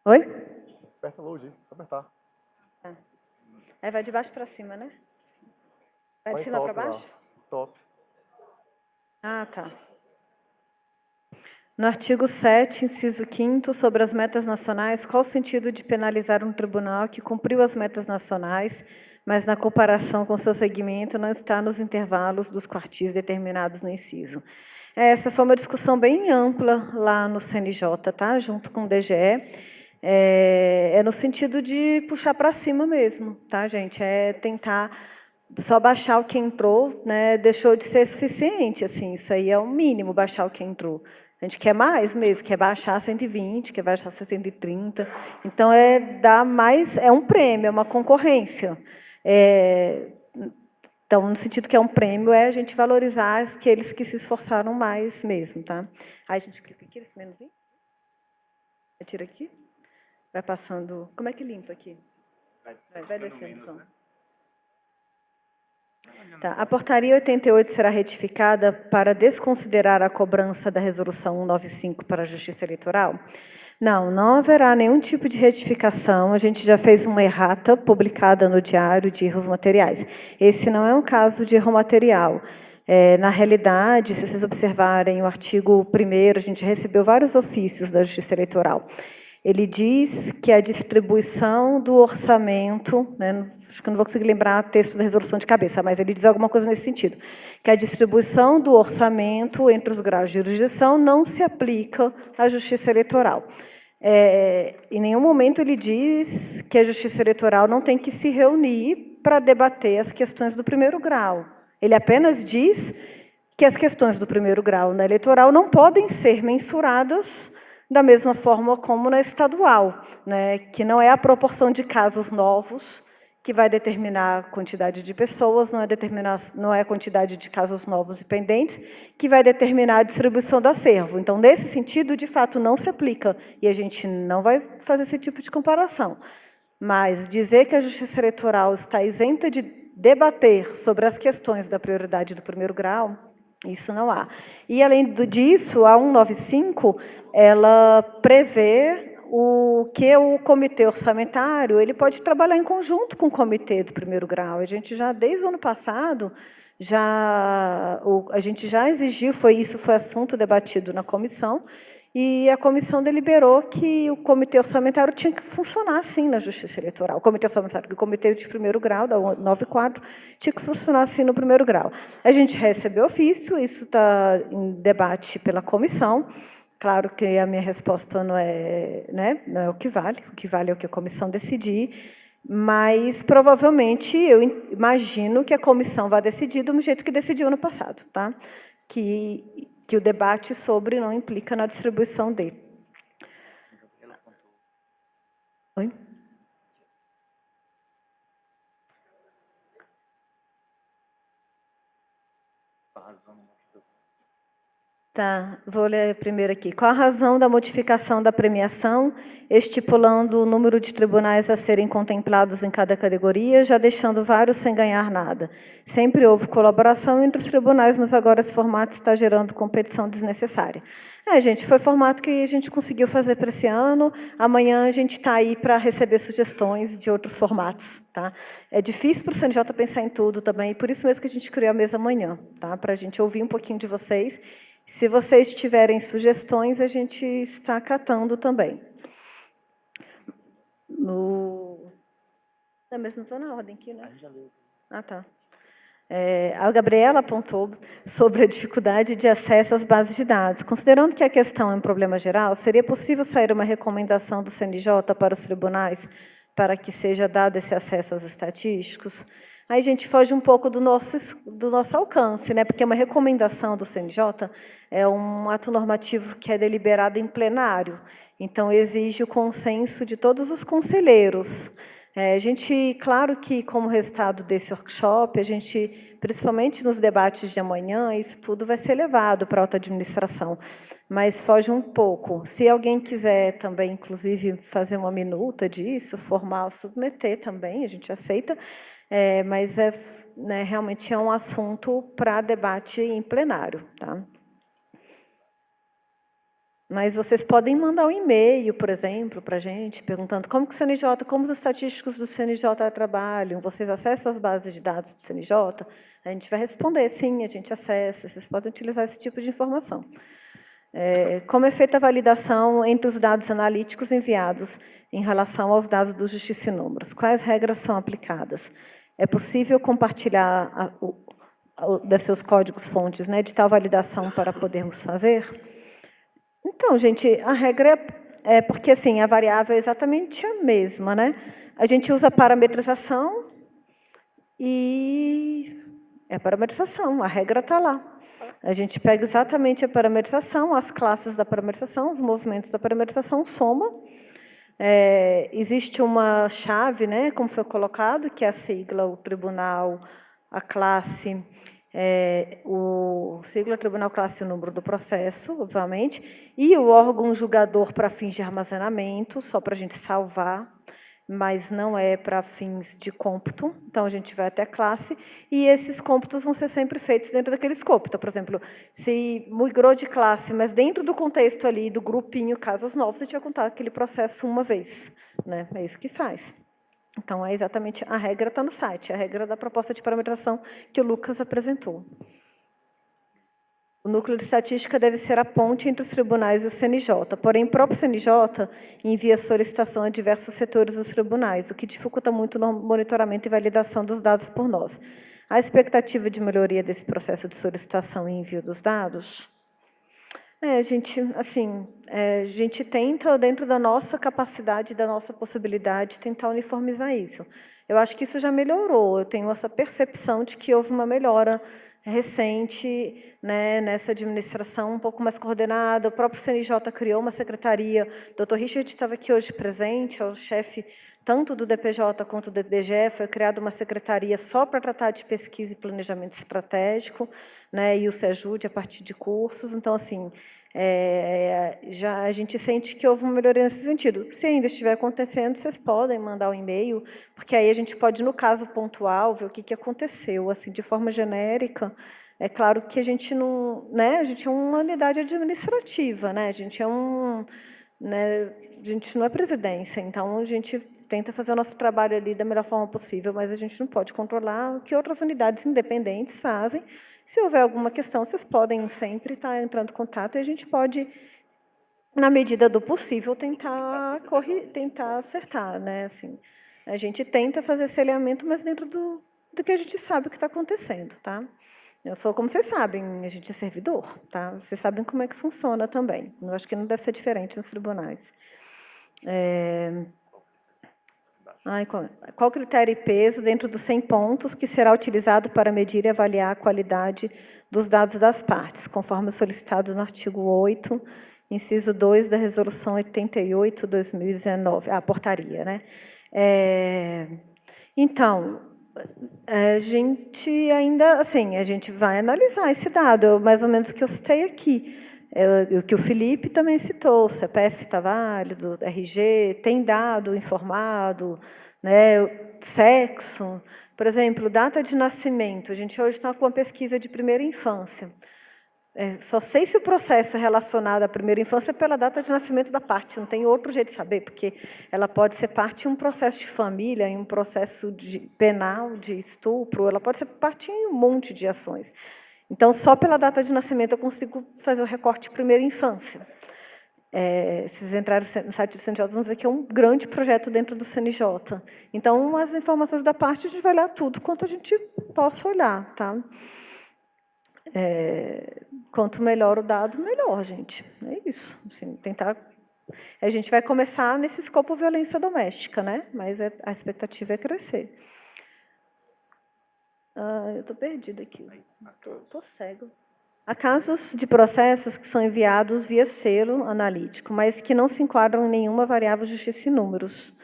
Oi? Aperta load, apertar. Aí vai de baixo para cima, né? Vai de cima para baixo? Top. Ah, tá. No artigo 7, inciso 5º, sobre as metas nacionais, qual o sentido de penalizar um tribunal que cumpriu as metas nacionais, mas na comparação com seu segmento não está nos intervalos dos quartis determinados no inciso? Essa foi uma discussão bem ampla lá no CNJ, tá? Junto com o DGE. No sentido de puxar para cima mesmo, tá, gente? Tentar só baixar o que entrou, né? Deixou de ser suficiente, assim, isso aí é o mínimo, baixar o que entrou. A gente quer mais mesmo, quer baixar 120, quer baixar 130. Então, dar mais, é um prêmio, é uma concorrência. Então, no sentido que é um prêmio, a gente valorizar aqueles que se esforçaram mais mesmo, tá? Aí a gente clica aqui, nesse menuzinho. Tira aqui. Vai passando... Como é que limpa aqui? Vai descendo, menos, só. né? Tá. A portaria 88 será retificada para desconsiderar a cobrança da resolução 195 para a Justiça Eleitoral? Não haverá nenhum tipo de retificação. A gente já fez uma errata publicada no Diário de Erros Materiais. Esse não é um caso de erro material. Na realidade, se vocês observarem o artigo 1º, a gente recebeu vários ofícios da Justiça Eleitoral. Ele diz que a distribuição do orçamento, né, acho que eu não vou conseguir lembrar o texto da resolução de cabeça, mas ele diz alguma coisa nesse sentido, que a distribuição do orçamento entre os graus de jurisdição não se aplica à Justiça Eleitoral. Em nenhum momento ele diz que a Justiça Eleitoral não tem que se reunir para debater as questões do 1º grau. Ele apenas diz que as questões do 1º grau na eleitoral não podem ser mensuradas da mesma forma como na estadual, né, que não é a proporção de casos novos que vai determinar a quantidade de pessoas, não é a quantidade de casos novos e pendentes que vai determinar a distribuição do acervo. Então, nesse sentido, de fato, não se aplica, e a gente não vai fazer esse tipo de comparação. Mas dizer que a Justiça Eleitoral está isenta de debater sobre as questões da prioridade do 1º grau, isso não há. E, além disso, a 195, ela prevê que o comitê orçamentário ele pode trabalhar em conjunto com o comitê do 1º grau. A gente já, desde o ano passado, a gente já exigiu, isso foi assunto debatido na comissão, e a comissão deliberou que o comitê orçamentário tinha que funcionar assim na Justiça Eleitoral. O comitê orçamentário, o comitê de 1º grau, da 94, tinha que funcionar assim no 1º grau. A gente recebeu ofício, isso está em debate pela comissão. Claro que a minha resposta não é, né, não é o que vale é o que a comissão decidir, mas provavelmente eu imagino que a comissão vai decidir do jeito que decidiu no passado, tá? Que o debate sobre não implica na distribuição dele. Oi? Tá, vou ler primeiro aqui. Qual a razão da modificação da premiação, estipulando o número de tribunais a serem contemplados em cada categoria, já deixando vários sem ganhar nada? Sempre houve colaboração entre os tribunais, mas agora esse formato está gerando competição desnecessária. Gente, foi formato que a gente conseguiu fazer para esse ano. Amanhã a gente está aí para receber sugestões de outros formatos. Tá? É difícil para o CNJ pensar em tudo também, e por isso mesmo que a gente criou a mesa amanhã, tá? Para a gente ouvir um pouquinho de vocês. Se vocês tiverem sugestões, a gente está acatando também. Mas não estou na ordem aqui, né? Ah, tá. A Gabriela apontou sobre a dificuldade de acesso às bases de dados. Considerando que a questão é um problema geral, seria possível sair uma recomendação do CNJ para os tribunais para que seja dado esse acesso aos estatísticos? Aí a gente foge um pouco do nosso alcance, né? Porque uma recomendação do CNJ é um ato normativo que é deliberado em plenário, então exige o consenso de todos os conselheiros. A gente, claro que, como resultado desse workshop, a gente, principalmente nos debates de amanhã, isso tudo vai ser levado para a alta administração, mas foge um pouco. Se alguém quiser também, inclusive, fazer uma minuta disso, formal, submeter também, a gente aceita, mas né, realmente é um assunto para debate em plenário. Tá? Mas vocês podem mandar um e-mail, por exemplo, para a gente, perguntando como os estatísticos do CNJ trabalham, vocês acessam as bases de dados do CNJ? A gente vai responder, sim, a gente acessa, vocês podem utilizar esse tipo de informação. Como é feita a validação entre os dados analíticos enviados em relação aos dados do Justiça e Números? Quais regras são aplicadas? É possível compartilhar dos seus códigos-fontes, né, de tal validação para podermos fazer? Então, gente, a regra é porque assim, a variável é exatamente a mesma, né? A gente usa a parametrização e a parametrização, a regra está lá. A gente pega exatamente a parametrização, as classes da parametrização, os movimentos da parametrização, soma. Existe uma chave, né, como foi colocado, que é a sigla, o tribunal, a classe, o sigla, tribunal, classe e o número do processo, obviamente, e o órgão julgador para fins de armazenamento, só para a gente salvar. mas não é para fins de cômputo, então a gente vai até a classe, e esses cômputos vão ser sempre feitos dentro daquele escopo. Então, por exemplo, se migrou de classe, mas dentro do contexto ali do grupinho casos novos, a gente vai contar aquele processo uma vez, né? É isso que faz. Então, é exatamente, a regra está no site, a regra da proposta de parametrização que o Lucas apresentou. O núcleo de estatística deve ser a ponte entre os tribunais e o CNJ, porém, o próprio CNJ envia solicitação a diversos setores dos tribunais, o que dificulta muito no monitoramento e validação dos dados por nós. A expectativa de melhoria desse processo de solicitação e envio dos dados? A gente tenta, dentro da nossa capacidade, da nossa possibilidade, tentar uniformizar isso. Eu acho que isso já melhorou, eu tenho essa percepção de que houve uma melhora recente, né, nessa administração um pouco mais coordenada. O próprio CNJ criou uma secretaria, o Dr. Richard estava aqui hoje presente, é o chefe tanto do DPJ quanto do DGE, foi criada uma secretaria só para tratar de pesquisa e planejamento estratégico, né, e o SEJUD a partir de cursos. Então, assim, já a gente sente que houve uma melhoria nesse sentido. Se ainda estiver acontecendo, vocês podem mandar um e-mail, porque aí a gente pode, no caso pontual, ver o que aconteceu. Assim, de forma genérica, é claro que a gente não, né, a gente é uma unidade administrativa, né, a gente não é presidência, então a gente tenta fazer o nosso trabalho ali da melhor forma possível, mas a gente não pode controlar o que outras unidades independentes fazem. Se houver alguma questão, vocês podem sempre estar entrando em contato e a gente pode, na medida do possível, tentar acertar, né? Assim, a gente tenta fazer esse alinhamento, mas dentro do que a gente sabe o que está acontecendo, tá? Eu sou, como vocês sabem, a gente é servidor, tá? Vocês sabem como é que funciona também. Eu acho que não deve ser diferente nos tribunais. Qual critério e peso dentro dos 100 pontos que será utilizado para medir e avaliar a qualidade dos dados das partes, conforme solicitado no artigo 8, inciso 2 da Resolução 88/2019, a portaria, né? Então, a gente ainda, assim, a gente vai analisar esse dado, mais ou menos o que eu citei aqui, o que o Felipe também citou, o CPF está válido, RG, tem dado informado, né, sexo, por exemplo, data de nascimento, a gente hoje está com uma pesquisa de primeira infância. Só sei se o processo é relacionado à primeira infância pela data de nascimento da parte, não tem outro jeito de saber, porque ela pode ser parte de um processo de família, em um processo penal, de estupro, ela pode ser parte em um monte de ações. Então, só pela data de nascimento eu consigo fazer o recorte de primeira infância. Se vocês entrarem no site do CNJ, vão ver que é um grande projeto dentro do CNJ. Então, as informações da parte, a gente vai olhar tudo quanto a gente possa olhar, tá? Quanto melhor o dado, melhor, gente. É isso. Assim, tentar. A gente vai começar nesse escopo violência doméstica, né? Mas a expectativa é crescer. Eu estou perdida aqui. Estou cego. Há casos de processos que são enviados via selo analítico, mas que não se enquadram em nenhuma variável justiça e números.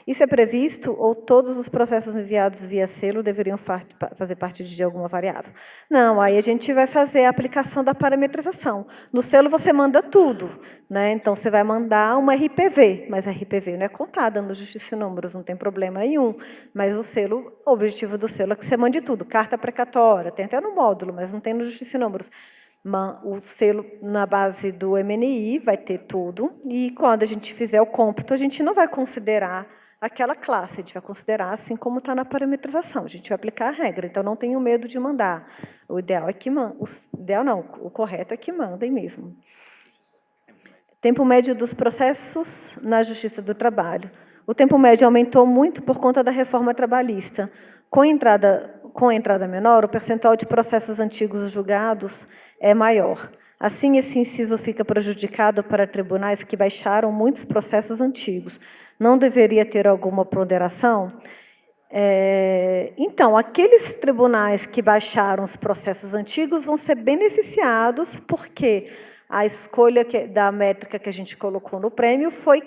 Isso é previsto ou todos os processos enviados via selo deveriam fazer parte de alguma variável? Não, aí a gente vai fazer a aplicação da parametrização. No selo você manda tudo, né? Então você vai mandar uma RPV, mas a RPV não é contada no justiça e números, não tem problema nenhum. Mas o selo, o objetivo do selo é que você mande tudo. Carta precatória, tem até no módulo, mas não tem no justiça e números. O selo na base do MNI vai ter tudo, e quando a gente fizer o cômputo, a gente não vai considerar aquela classe, a gente vai considerar assim como está na parametrização, a gente vai aplicar a regra, então não tenham medo de mandar. O ideal é que o correto é que mandem mesmo. Tempo médio dos processos na Justiça do Trabalho. O tempo médio aumentou muito por conta da reforma trabalhista. Com a entrada menor, o percentual de processos antigos julgados é maior. Assim, esse inciso fica prejudicado para tribunais que baixaram muitos processos antigos. Não deveria ter alguma ponderação? Então, aqueles tribunais que baixaram os processos antigos vão ser beneficiados, porque a escolha da métrica que a gente colocou no prêmio foi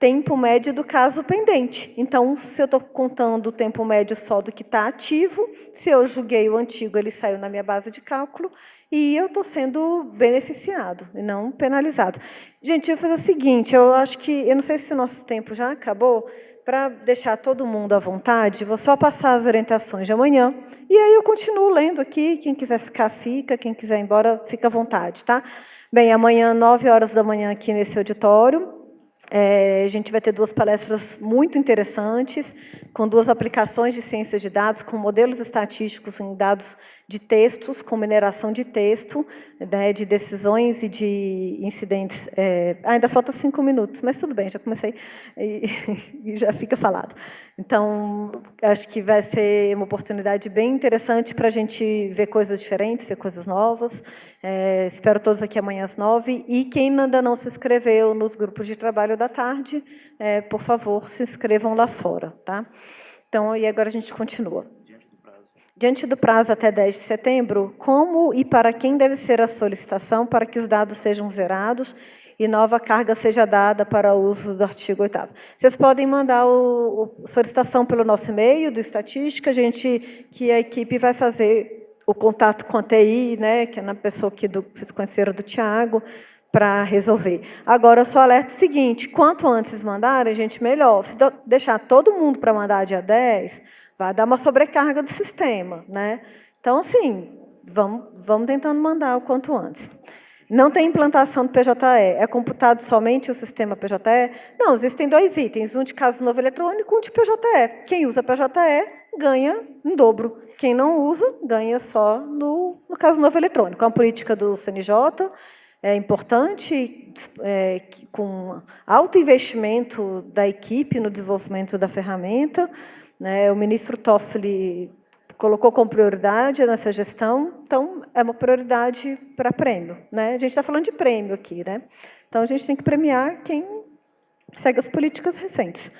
tempo médio do caso pendente. Então, se eu estou contando o tempo médio só do que está ativo, se eu julguei o antigo, ele saiu na minha base de cálculo, e eu estou sendo beneficiado e não penalizado. Gente, eu vou fazer o seguinte, eu não sei se o nosso tempo já acabou, para deixar todo mundo à vontade, vou só passar as orientações de amanhã, e aí eu continuo lendo aqui, quem quiser ficar, fica, quem quiser ir embora, fica à vontade, tá? Bem, amanhã, 9h aqui nesse auditório, a gente vai ter 2 palestras muito interessantes, com 2 aplicações de ciência de dados, com modelos estatísticos em dados de textos, com mineração de texto, né, de decisões e de incidentes. Ainda falta 5 minutos, mas tudo bem, já comecei e já fica falado. Então, acho que vai ser uma oportunidade bem interessante para a gente ver coisas diferentes, ver coisas novas. Espero todos aqui amanhã às 9h. E quem ainda não se inscreveu nos grupos de trabalho da tarde, por favor, se inscrevam lá fora. Tá? Então, e agora a gente continua. Diante do prazo até 10 de setembro, como e para quem deve ser a solicitação para que os dados sejam zerados e nova carga seja dada para o uso do artigo 8º? Vocês podem mandar a solicitação pelo nosso e-mail do Estatística, que a equipe vai fazer o contato com a TI, né, que é na pessoa que vocês conheceram do Tiago, para resolver. Agora, eu só alerto o seguinte, quanto antes mandarem, gente, melhor. Se deixar todo mundo para mandar dia 10, vai dar uma sobrecarga do sistema, né? Então, assim, vamos tentando mandar o quanto antes. Não tem implantação do PJE. É computado somente o sistema PJE? Não, existem 2 itens, um de caso novo eletrônico, um de PJE. Quem usa PJE ganha em dobro. Quem não usa, ganha só no caso novo eletrônico. É uma política do CNJ, é importante, com alto investimento da equipe no desenvolvimento da ferramenta, né? O ministro Toffoli colocou como prioridade nessa gestão, então é uma prioridade para prêmio, né? A gente está falando de prêmio aqui, né? Então a gente tem que premiar quem segue as políticas recentes.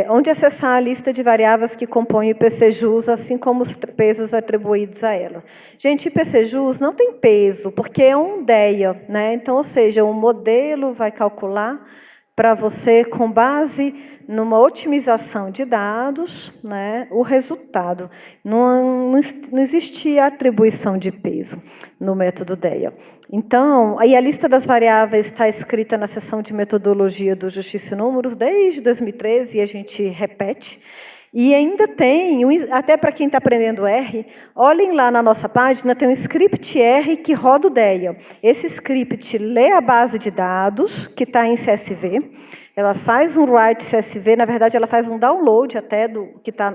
Onde acessar a lista de variáveis que compõem o IPC-JUS, assim como os pesos atribuídos a ela. Gente, IPC-JUS não tem peso, porque é um DEA, né? Então, ou seja, o modelo vai calcular para você, com base numa otimização de dados, né, o resultado. Não existe atribuição de peso no método DEA. Então, aí a lista das variáveis está escrita na seção de metodologia do Justiça e Números desde 2013, e a gente repete. E ainda tem, até para quem está aprendendo R, olhem lá na nossa página, tem um script R que roda o DEA. Esse script lê a base de dados, que está em CSV, ela faz um write CSV, na verdade, ela faz um download até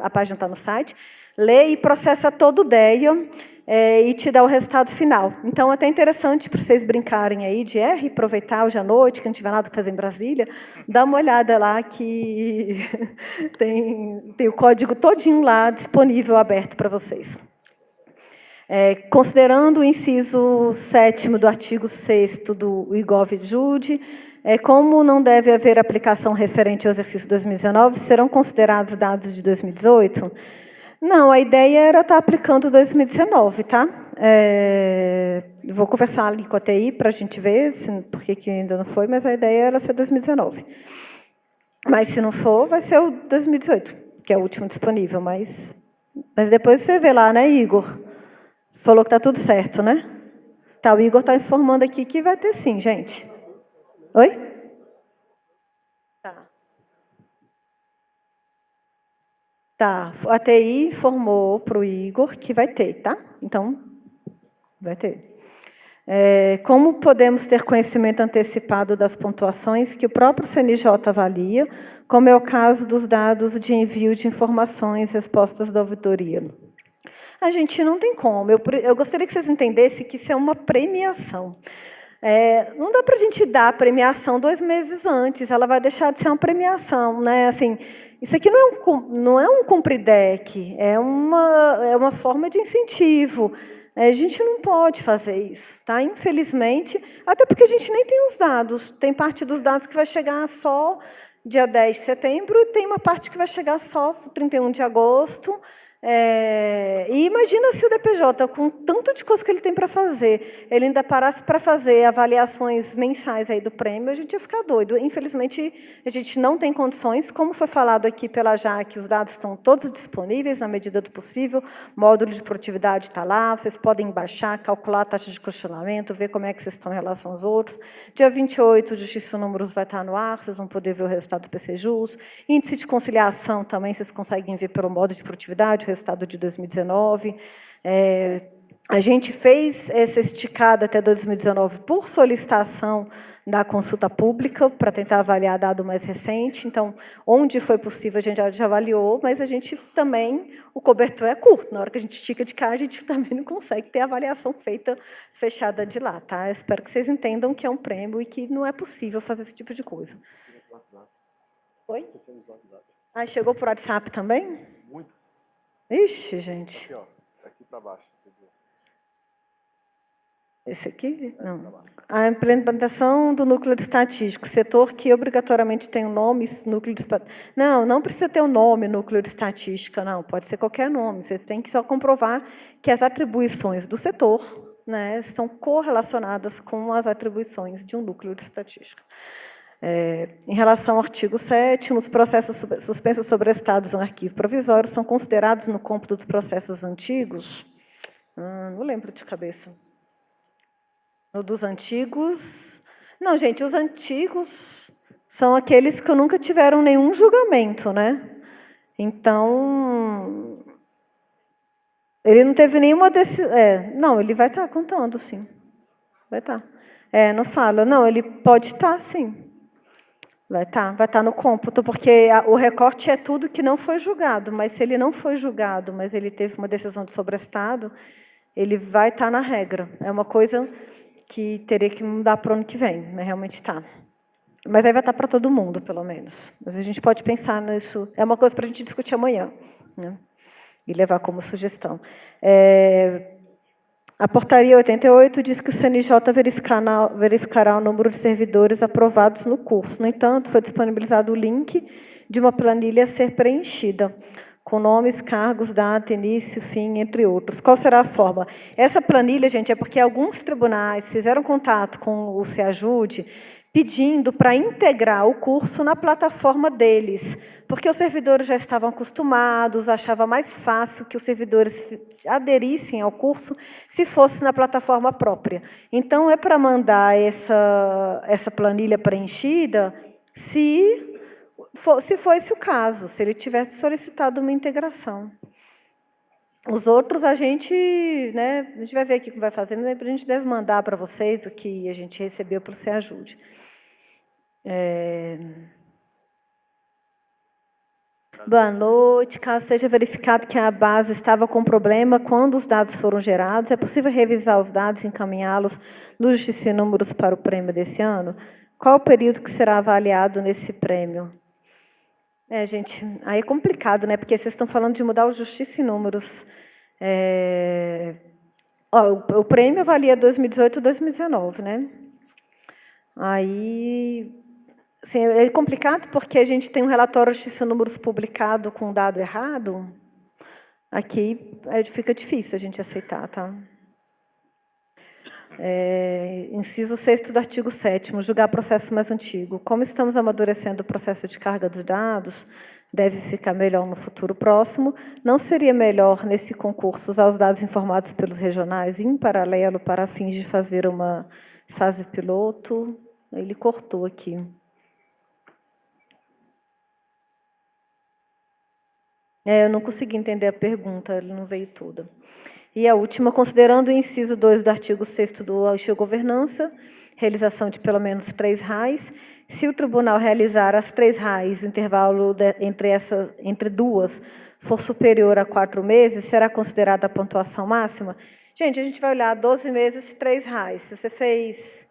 a página está no site, lê e processa todo o DEA, e te dá o resultado final. Então, é até interessante para vocês brincarem aí de R, aproveitar hoje à noite, que não tiver nada para fazer em Brasília, dá uma olhada lá que tem o código todinho lá disponível, aberto para vocês. Considerando o inciso 7º do artigo 6º do IGOV-JUDE, como não deve haver aplicação referente ao exercício 2019, serão considerados dados de 2018? Não, a ideia era estar aplicando 2019, tá? Vou conversar ali com a TI para a gente ver por que ainda não foi, mas a ideia era ser 2019. Mas se não for, vai ser o 2018, que é o último disponível. Mas depois você vê lá, né, Igor? Falou que está tudo certo, né? Tá, o Igor está informando aqui que vai ter sim, gente. Oi? Tá, a TI informou para o Igor que vai ter, tá? Então, vai ter. Como podemos ter conhecimento antecipado das pontuações que o próprio CNJ avalia, como é o caso dos dados de envio de informações, respostas da auditoria? A gente não tem como. Eu gostaria que vocês entendessem que isso é uma premiação. Não dá para a gente dar a premiação 2 meses antes, ela vai deixar de ser uma premiação, né? Assim, isso aqui não é um cumpridec, é uma forma de incentivo. A gente não pode fazer isso, tá? Infelizmente, até porque a gente nem tem os dados. Tem parte dos dados que vai chegar só dia 10 de setembro e tem uma parte que vai chegar só 31 de agosto. E imagina se o DPJ, com tanto de coisa que ele tem para fazer, ele ainda parasse para fazer avaliações mensais aí do prêmio, a gente ia ficar doido. Infelizmente, a gente não tem condições, como foi falado aqui pela Jaque, os dados estão todos disponíveis na medida do possível, módulo de produtividade está lá, vocês podem baixar, calcular a taxa de questionamento, ver como é que vocês estão em relação aos outros. Dia 28, o Justiça e Números vai estar no ar, vocês vão poder ver o resultado do PCJus. Índice de conciliação também, vocês conseguem ver pelo módulo de produtividade, o resultado de 2019. A gente fez essa esticada até 2019 por solicitação da consulta pública, para tentar avaliar dado mais recente. Então, onde foi possível, a gente já avaliou, mas a gente também, o cobertor é curto. Na hora que a gente estica de cá, a gente também não consegue ter a avaliação feita, fechada de lá. Tá? Eu espero que vocês entendam que é um prêmio e que não é possível fazer esse tipo de coisa. Oi? Chegou por WhatsApp também? Muitas. Ixi, gente. Aqui, ó. Aqui para baixo. Esse aqui? Não. A implementação do núcleo estatístico, setor que obrigatoriamente tem um nome, núcleo de... Não precisa ter um nome, núcleo de estatística, não. Pode ser qualquer nome. Vocês têm que só comprovar que as atribuições do setor, né, estão correlacionadas com as atribuições de um núcleo de estatística. Em relação ao artigo 7º, os processos suspensos sobrestados no arquivo provisório são considerados no cômputo dos processos antigos? Não lembro de cabeça. No dos antigos... Não, gente, os antigos são aqueles que nunca tiveram nenhum julgamento, né? Então, ele não teve nenhuma decisão... não, ele vai estar contando, sim. Vai estar. Não fala. Não, ele pode estar, sim. Vai estar no cômputo, porque o recorte é tudo que não foi julgado, mas se ele não foi julgado, mas ele teve uma decisão de sobrestado, ele vai estar na regra. É uma coisa que teria que mudar para o ano que vem, né? Realmente está. Mas aí vai estar para todo mundo, pelo menos. Mas a gente pode pensar nisso. É uma coisa para a gente discutir amanhã, né? E levar como sugestão. A portaria 88 diz que o CNJ verificará o número de servidores aprovados no curso. No entanto, foi disponibilizado o link de uma planilha a ser preenchida, com nomes, cargos, data, início, fim, entre outros. Qual será a forma? Essa planilha, gente, é porque alguns tribunais fizeram contato com o CEAJUDE pedindo para integrar o curso na plataforma deles, porque os servidores já estavam acostumados, achava mais fácil que os servidores aderissem ao curso se fosse na plataforma própria. Então, é para mandar essa planilha preenchida se for esse o caso, se ele tivesse solicitado uma integração. Os outros, a gente vai ver aqui como vai fazer, mas a gente deve mandar para vocês o que a gente recebeu para o CEAJUDE. Boa noite. Caso seja verificado que a base estava com problema quando os dados foram gerados, é possível revisar os dados e encaminhá-los no Justiça e Números para o prêmio desse ano? Qual o período que será avaliado nesse prêmio? Gente, aí é complicado, né? Porque vocês estão falando de mudar o Justiça e Números. O prêmio avalia 2018 e 2019, né? Aí... Assim, é complicado porque a gente tem um relatório de Justiça e Números publicado com dado errado. Aqui fica difícil a gente aceitar, tá? Inciso 6º do artigo 7º, julgar processo mais antigo. Como estamos amadurecendo o processo de carga dos dados, deve ficar melhor no futuro próximo. Não seria melhor, nesse concurso, usar os dados informados pelos regionais em paralelo para fins de fazer uma fase piloto? Ele cortou aqui. Eu não consegui entender a pergunta, ela não veio toda. E a última, considerando o inciso 2 do artigo 6º do Eixo Governança, realização de pelo menos 3 RAIs, se o tribunal realizar as 3 RAIs, o intervalo entre duas for superior a 4 meses, será considerada a pontuação máxima? Gente, a gente vai olhar 12 meses e 3 RAIs. Se você fez...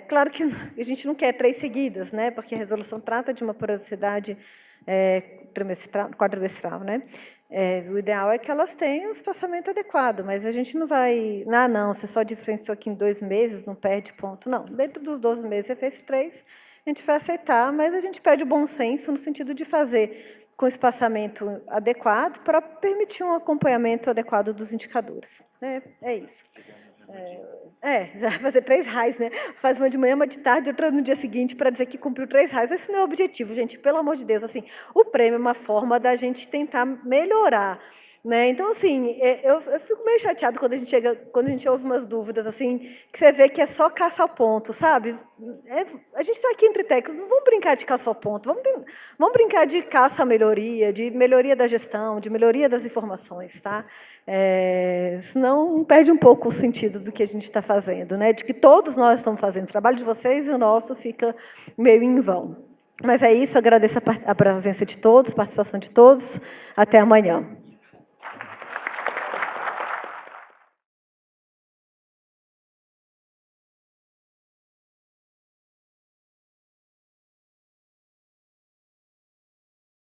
claro que a gente não quer 3 seguidas, né? Porque a resolução trata de uma periodicidade quadrimestral, né? O ideal é que elas tenham o espaçamento adequado, mas a gente não vai... não, você só diferenciou aqui em 2 meses, não perde ponto. Não, dentro dos 12 meses você fez 3, a gente vai aceitar, mas a gente pede o bom senso no sentido de fazer com espaçamento adequado para permitir um acompanhamento adequado dos indicadores. É isso. Vai fazer 3 RAIs, né? Faz uma de manhã, uma de tarde, outra no dia seguinte, para dizer que cumpriu 3 RAIs. Esse não é o objetivo, gente, pelo amor de Deus. Assim, o prêmio é uma forma da gente tentar melhorar, né? Então, assim, eu fico meio chateada quando a gente ouve umas dúvidas, assim, que você vê que é só caça ao ponto, sabe? A gente está aqui entre técnicos, não vamos brincar de caça ao ponto, vamos brincar de caça à melhoria, de melhoria da gestão, de melhoria das informações, tá? Senão perde um pouco o sentido do que a gente está fazendo, né? De que todos nós estamos fazendo, o trabalho de vocês e o nosso fica meio em vão. Mas é isso, agradeço a presença de todos, a participação de todos. Até amanhã.